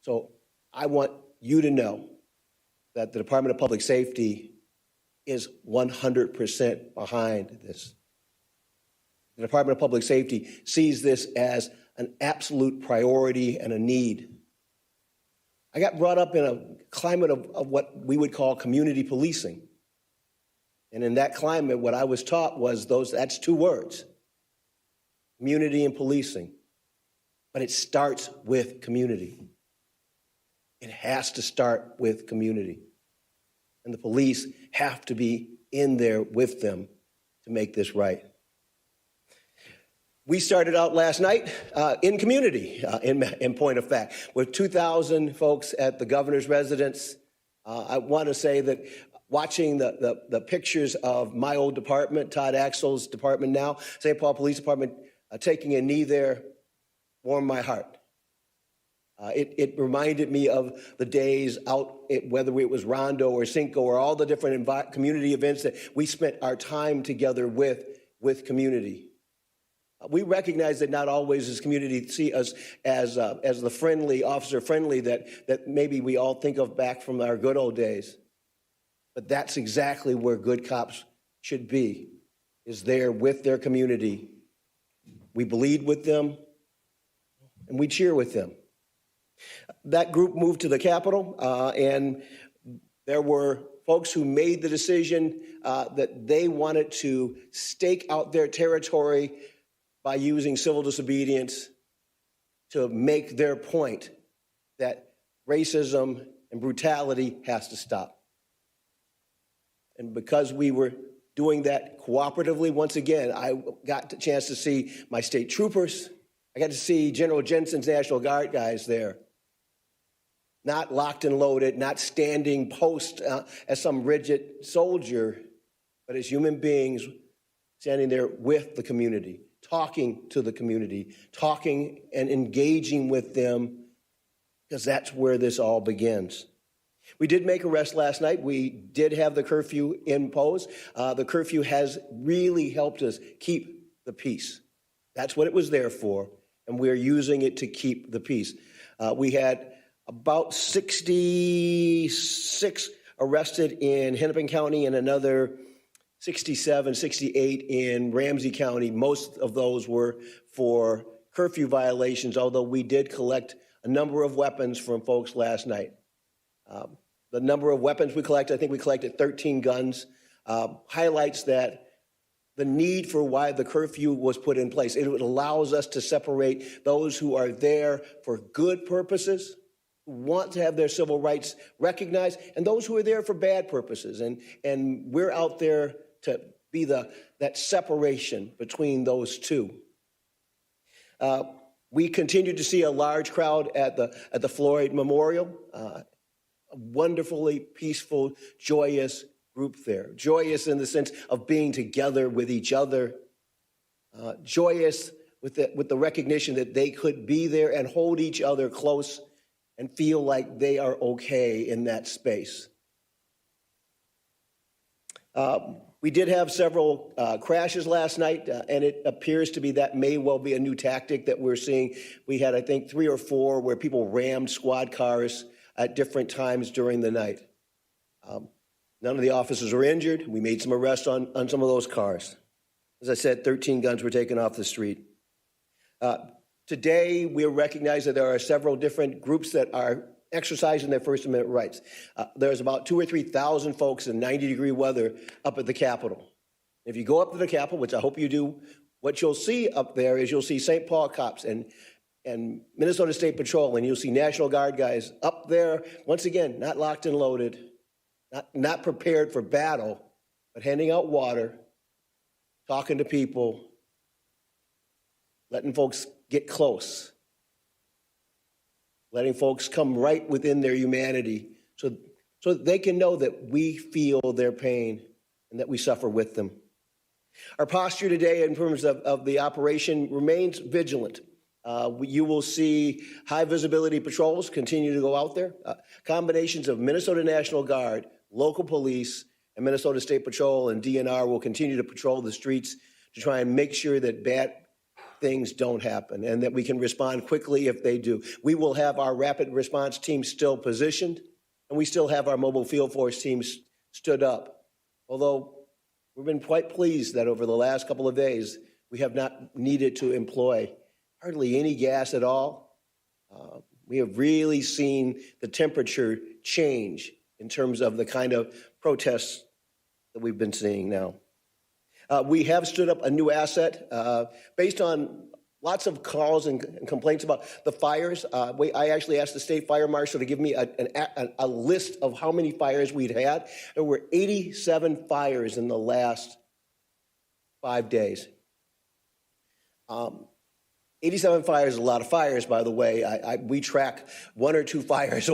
So I want you to know that the Department of Public Safety is 100% behind this. The Department of Public Safety sees this as an absolute priority and a need. I got brought up in a climate of what we would call community policing. And in that climate, what I was taught was that's two words, community and policing. But it starts with community. It has to start with community. And the police have to be in there with them to make this right. We started out last night in community, in point of fact, with 2,000 folks at the governor's residence. I want to say that watching the pictures of my old department, Todd Axel's department now, St. Paul Police Department, taking a knee there, warmed my heart. It reminded me of the days out, whether it was Rondo or Cinco or all the different community events that we spent our time together with community. We recognize that not always does community see us as the friendly, officer-friendly that maybe we all think of back from our good old days. But that's exactly where good cops should be, is there with their community. We bleed with them, and we cheer with them. That group moved to the Capitol, and there were folks who made the decision that they wanted to stake out their territory by using civil disobedience to make their point that racism and brutality has to stop. And because we were doing that cooperatively, once again, I got the chance to see my state troopers. I got to see General Jensen's National Guard guys there. Not locked and loaded, not standing post as some rigid soldier, but as human beings standing there with the community, talking to the community, talking and engaging with them, because that's where this all begins. We did make arrests last night. We did have the curfew imposed. The curfew has really helped us keep the peace. That's what it was there for, and we're using it to keep the peace. We had about 66 arrested in Hennepin County and another 67, 68 in Ramsey County. Most of those were for curfew violations, although we did collect a number of weapons from folks last night. The number of weapons we collected, I think we collected 13 guns, highlights that the need for why the curfew was put in place. It allows us to separate those who are there for good purposes, who want to have their civil rights recognized, and those who are there for bad purposes. And we're out there to be that separation between those two. We continue to see a large crowd at the Floyd Memorial. A wonderfully peaceful, joyous group there. Joyous in the sense of being together with each other. Joyous with the recognition that they could be there and hold each other close and feel like they are okay in that space. We did have several crashes last night, and it appears to be that may well be a new tactic that we're seeing. We had, I think, 3 or 4 where people rammed squad cars at different times during the night. None of the officers were injured. We made some arrests on some of those cars. As I said, 13 guns were taken off the street. Today, we recognize that there are several different groups that are exercising their First Amendment rights. There's about 2,000 or 3,000 folks in 90-degree weather up at the Capitol. If you go up to the Capitol, which I hope you do, what you'll see up there is you'll see St. Paul cops and Minnesota State Patrol, and you'll see National Guard guys up there, once again, not locked and loaded, not prepared for battle, but handing out water, talking to people, letting folks get close, letting folks come right within their humanity so that they can know that we feel their pain and that we suffer with them. Our posture today in terms of the operation remains vigilant. You will see high visibility patrols continue to go out there. Combinations of Minnesota National Guard, local police, and Minnesota State Patrol and DNR will continue to patrol the streets to try and make sure that bad things don't happen and that we can respond quickly if they do. We will have our rapid response team still positioned, and we still have our mobile field force teams stood up. Although we've been quite pleased that over the last couple of days, we have not needed to employ hardly any gas at all. We have really seen the temperature change in terms of the kind of protests that we've been seeing now. We have stood up a new asset based on lots of calls and complaints about the fires. I actually asked the state fire marshal to give me a list of how many fires we'd had. There were 87 fires in the last 5 days. 87 fires is a lot of fires, by the way. We track 1 or 2 fires.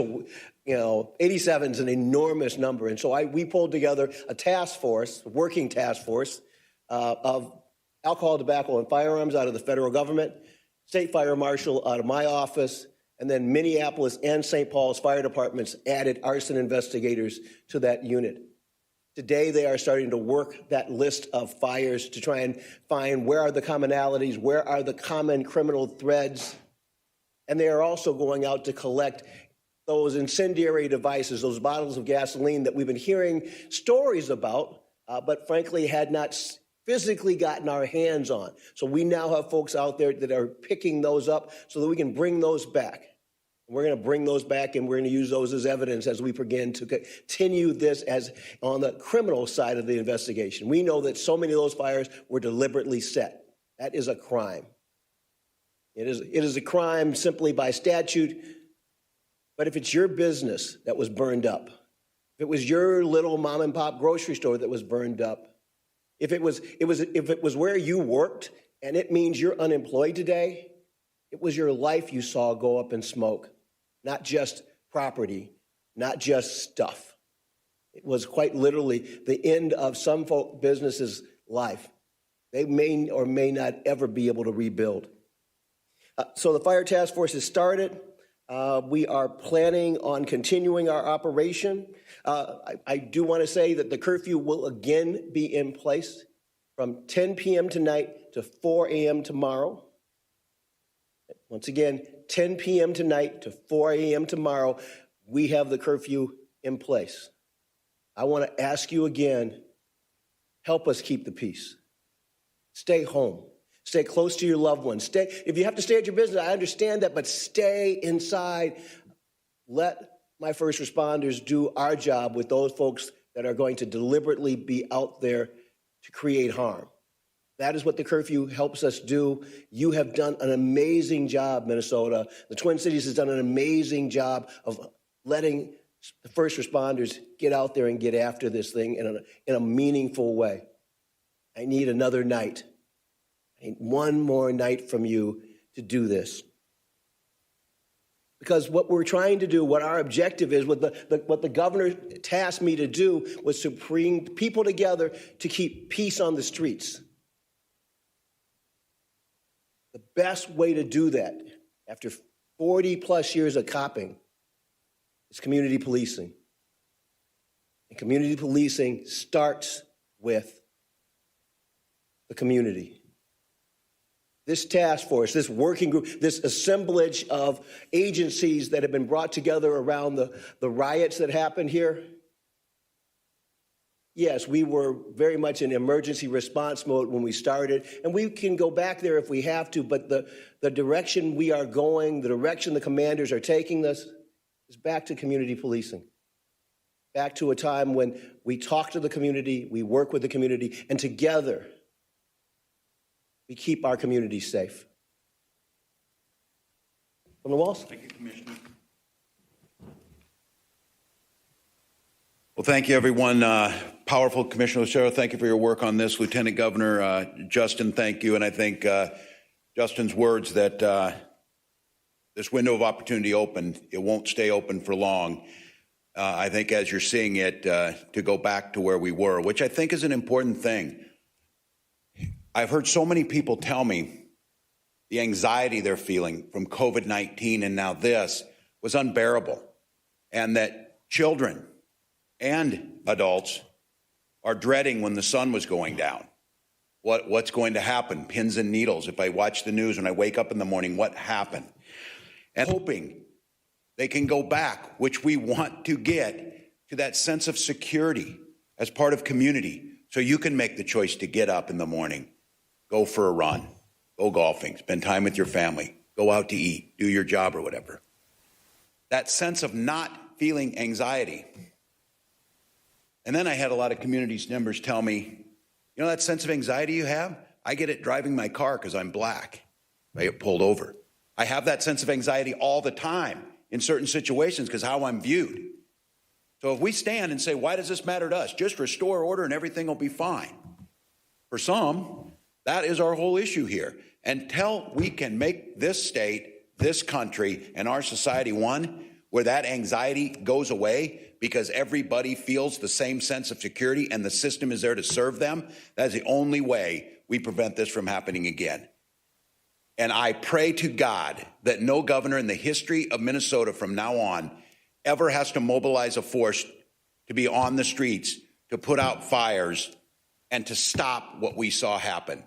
87 is an enormous number. And so we pulled together a task force, a working task force, of alcohol, tobacco, and firearms out of the federal government, state fire marshal out of my office, and then Minneapolis and St. Paul's fire departments added arson investigators to that unit. Today, they are starting to work that list of fires to try and find where are the commonalities, where are the common criminal threads, and they are also going out to collect those incendiary devices, those bottles of gasoline that we've been hearing stories about, but frankly had not physically gotten our hands on. So we now have folks out there that are picking those up so that we can bring those back. We're going to bring those back, and we're going to use those as evidence as we begin to continue this as on the criminal side of the investigation. We know that so many of those fires were deliberately set. That is a crime. It is a crime simply by statute. But if it's your business that was burned up, if it was your little mom and pop grocery store that was burned up, if it was where you worked and it means you're unemployed today, it was your life you saw go up in smoke, not just property, not just stuff. It was quite literally the end of some folk businesses' life. They may or may not ever be able to rebuild. So the fire task force has started. We are planning on continuing our operation. I do want to say that the curfew will again be in place from 10 p.m. tonight to 4 a.m. tomorrow. Once again, 10 p.m. tonight to 4 a.m. tomorrow, we have the curfew in place. I want to ask you again, help us keep the peace. Stay home. Stay close to your loved ones. If you have to stay at your business, I understand that, but stay inside. Let my first responders do our job with those folks that are going to deliberately be out there to create harm. That is what the curfew helps us do. You have done an amazing job, Minnesota. The Twin Cities has done an amazing job of letting the first responders get out there and get after this thing in a meaningful way. I need another night. I need one more night from you to do this. Because what we're trying to do, what our objective is, what the governor tasked me to do was to bring people together to keep peace on the streets. The best way to do that, after 40 plus years of copping, is community policing. And community policing starts with the community. This task force, this working group, this assemblage of agencies that have been brought together around the riots that happened here. Yes, we were very much in emergency response mode when we started, and we can go back there if we have to, but the direction we are going, the direction the commanders are taking us, is back to community policing. Back to a time when we talk to the community, we work with the community, and together, we keep our communities safe. From the walls. Thank you, Commissioner. Well, thank you, everyone. Powerful Commissioner Lucero, thank you for your work on this. Lieutenant Governor Justin, thank you. And I think Justin's words that this window of opportunity opened, it won't stay open for long. I think as you're seeing it, to go back to where we were, which I think is an important thing. I've heard so many people tell me the anxiety they're feeling from COVID-19 and now this was unbearable, and that children and adults are dreading when the sun was going down. What's going to happen? Pins and needles. If I watch the news when I wake up in the morning, what happened? And hoping they can go back, which we want to get, to that sense of security as part of community, so you can make the choice to get up in the morning. Go for a run, go golfing, spend time with your family, go out to eat, do your job or whatever. That sense of not feeling anxiety. And then I had a lot of community members tell me, you know that sense of anxiety you have? I get it driving my car because I'm black. I get pulled over. I have that sense of anxiety all the time in certain situations because how I'm viewed. So if we stand and say, why does this matter to us? Just restore order and everything will be fine. For some, that is our whole issue here. Until we can make this state, this country, and our society one where that anxiety goes away because everybody feels the same sense of security and the system is there to serve them, that is the only way we prevent this from happening again. And I pray to God that no governor in the history of Minnesota from now on ever has to mobilize a force to be on the streets to put out fires and to stop what we saw happen.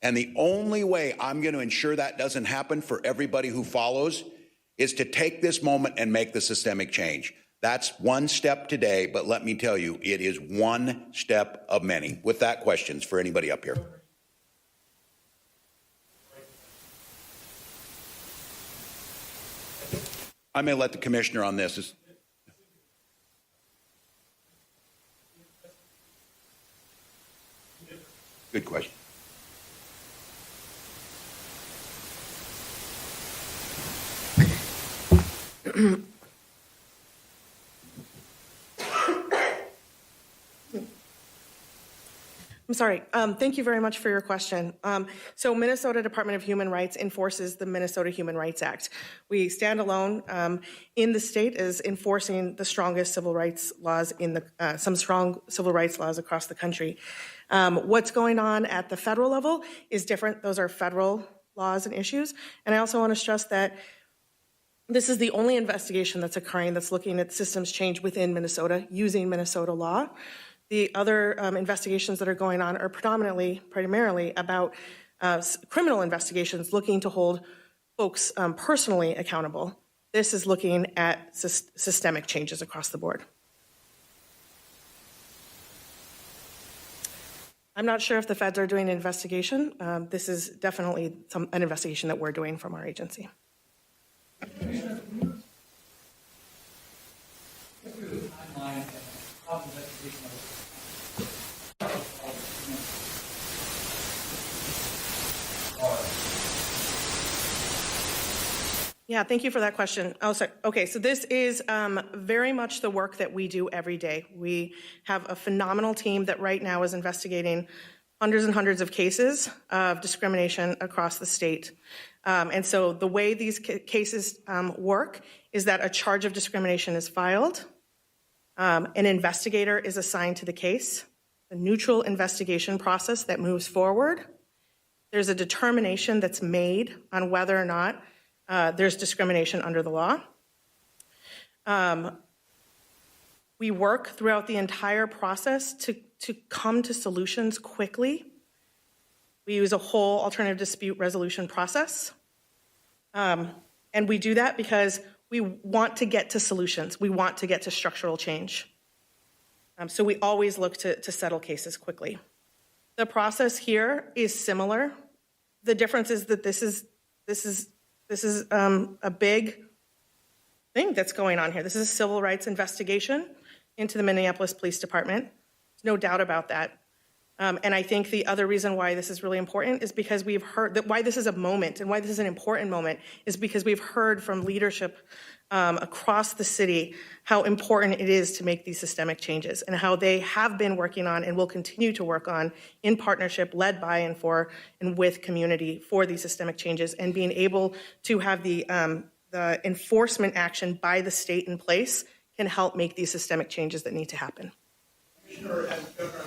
And the only way I'm going to ensure that doesn't happen for everybody who follows is to take this moment and make the systemic change. That's one step today, but let me tell you, it is one step of many. With that, questions for anybody up here? I may let the commissioner on this. Good question. I'm sorry. Thank you very much for your question. So Minnesota Department of Human Rights enforces the Minnesota Human Rights Act. We stand alone in the state as enforcing the strongest civil rights laws in the some strong civil rights laws across the country. What's going on at the federal level is different. Those are federal laws and issues. And I also want to stress that this is the only investigation that's occurring that's looking at systems change within Minnesota using Minnesota law. The other investigations that are going on are primarily about criminal investigations looking to hold folks personally accountable. This is looking at systemic changes across the board. I'm not sure if the feds are doing an investigation. This is definitely an investigation that we're doing from our agency. Yeah, thank you for that question. Oh, sorry. Okay, so this is very much the work that we do every day. We have a phenomenal team that right now is investigating hundreds and hundreds of cases of discrimination across the state. And so the way these cases work is that a charge of discrimination is filed, an investigator is assigned to the case, a neutral investigation process that moves forward. There's a determination that's made on whether or not there's discrimination under the law. We work throughout the entire process to come to solutions quickly. We use a whole alternative dispute resolution process. And we do that because we want to get to solutions. We want to get to structural change. So we always look to settle cases quickly. The process here is similar. The difference is that this is a big thing that's going on here. This is a civil rights investigation into the Minneapolis Police Department. There's no doubt about that. And I think the other reason why this is really important is because we've heard that why this is a moment and why this is an important moment is because we've heard from leadership across the city how important it is to make these systemic changes and how they have been working on and will continue to work on in partnership, led by and for and with community for these systemic changes, and being able to have the enforcement action by the state in place can help make these systemic changes that need to happen. Commissioner, as Governor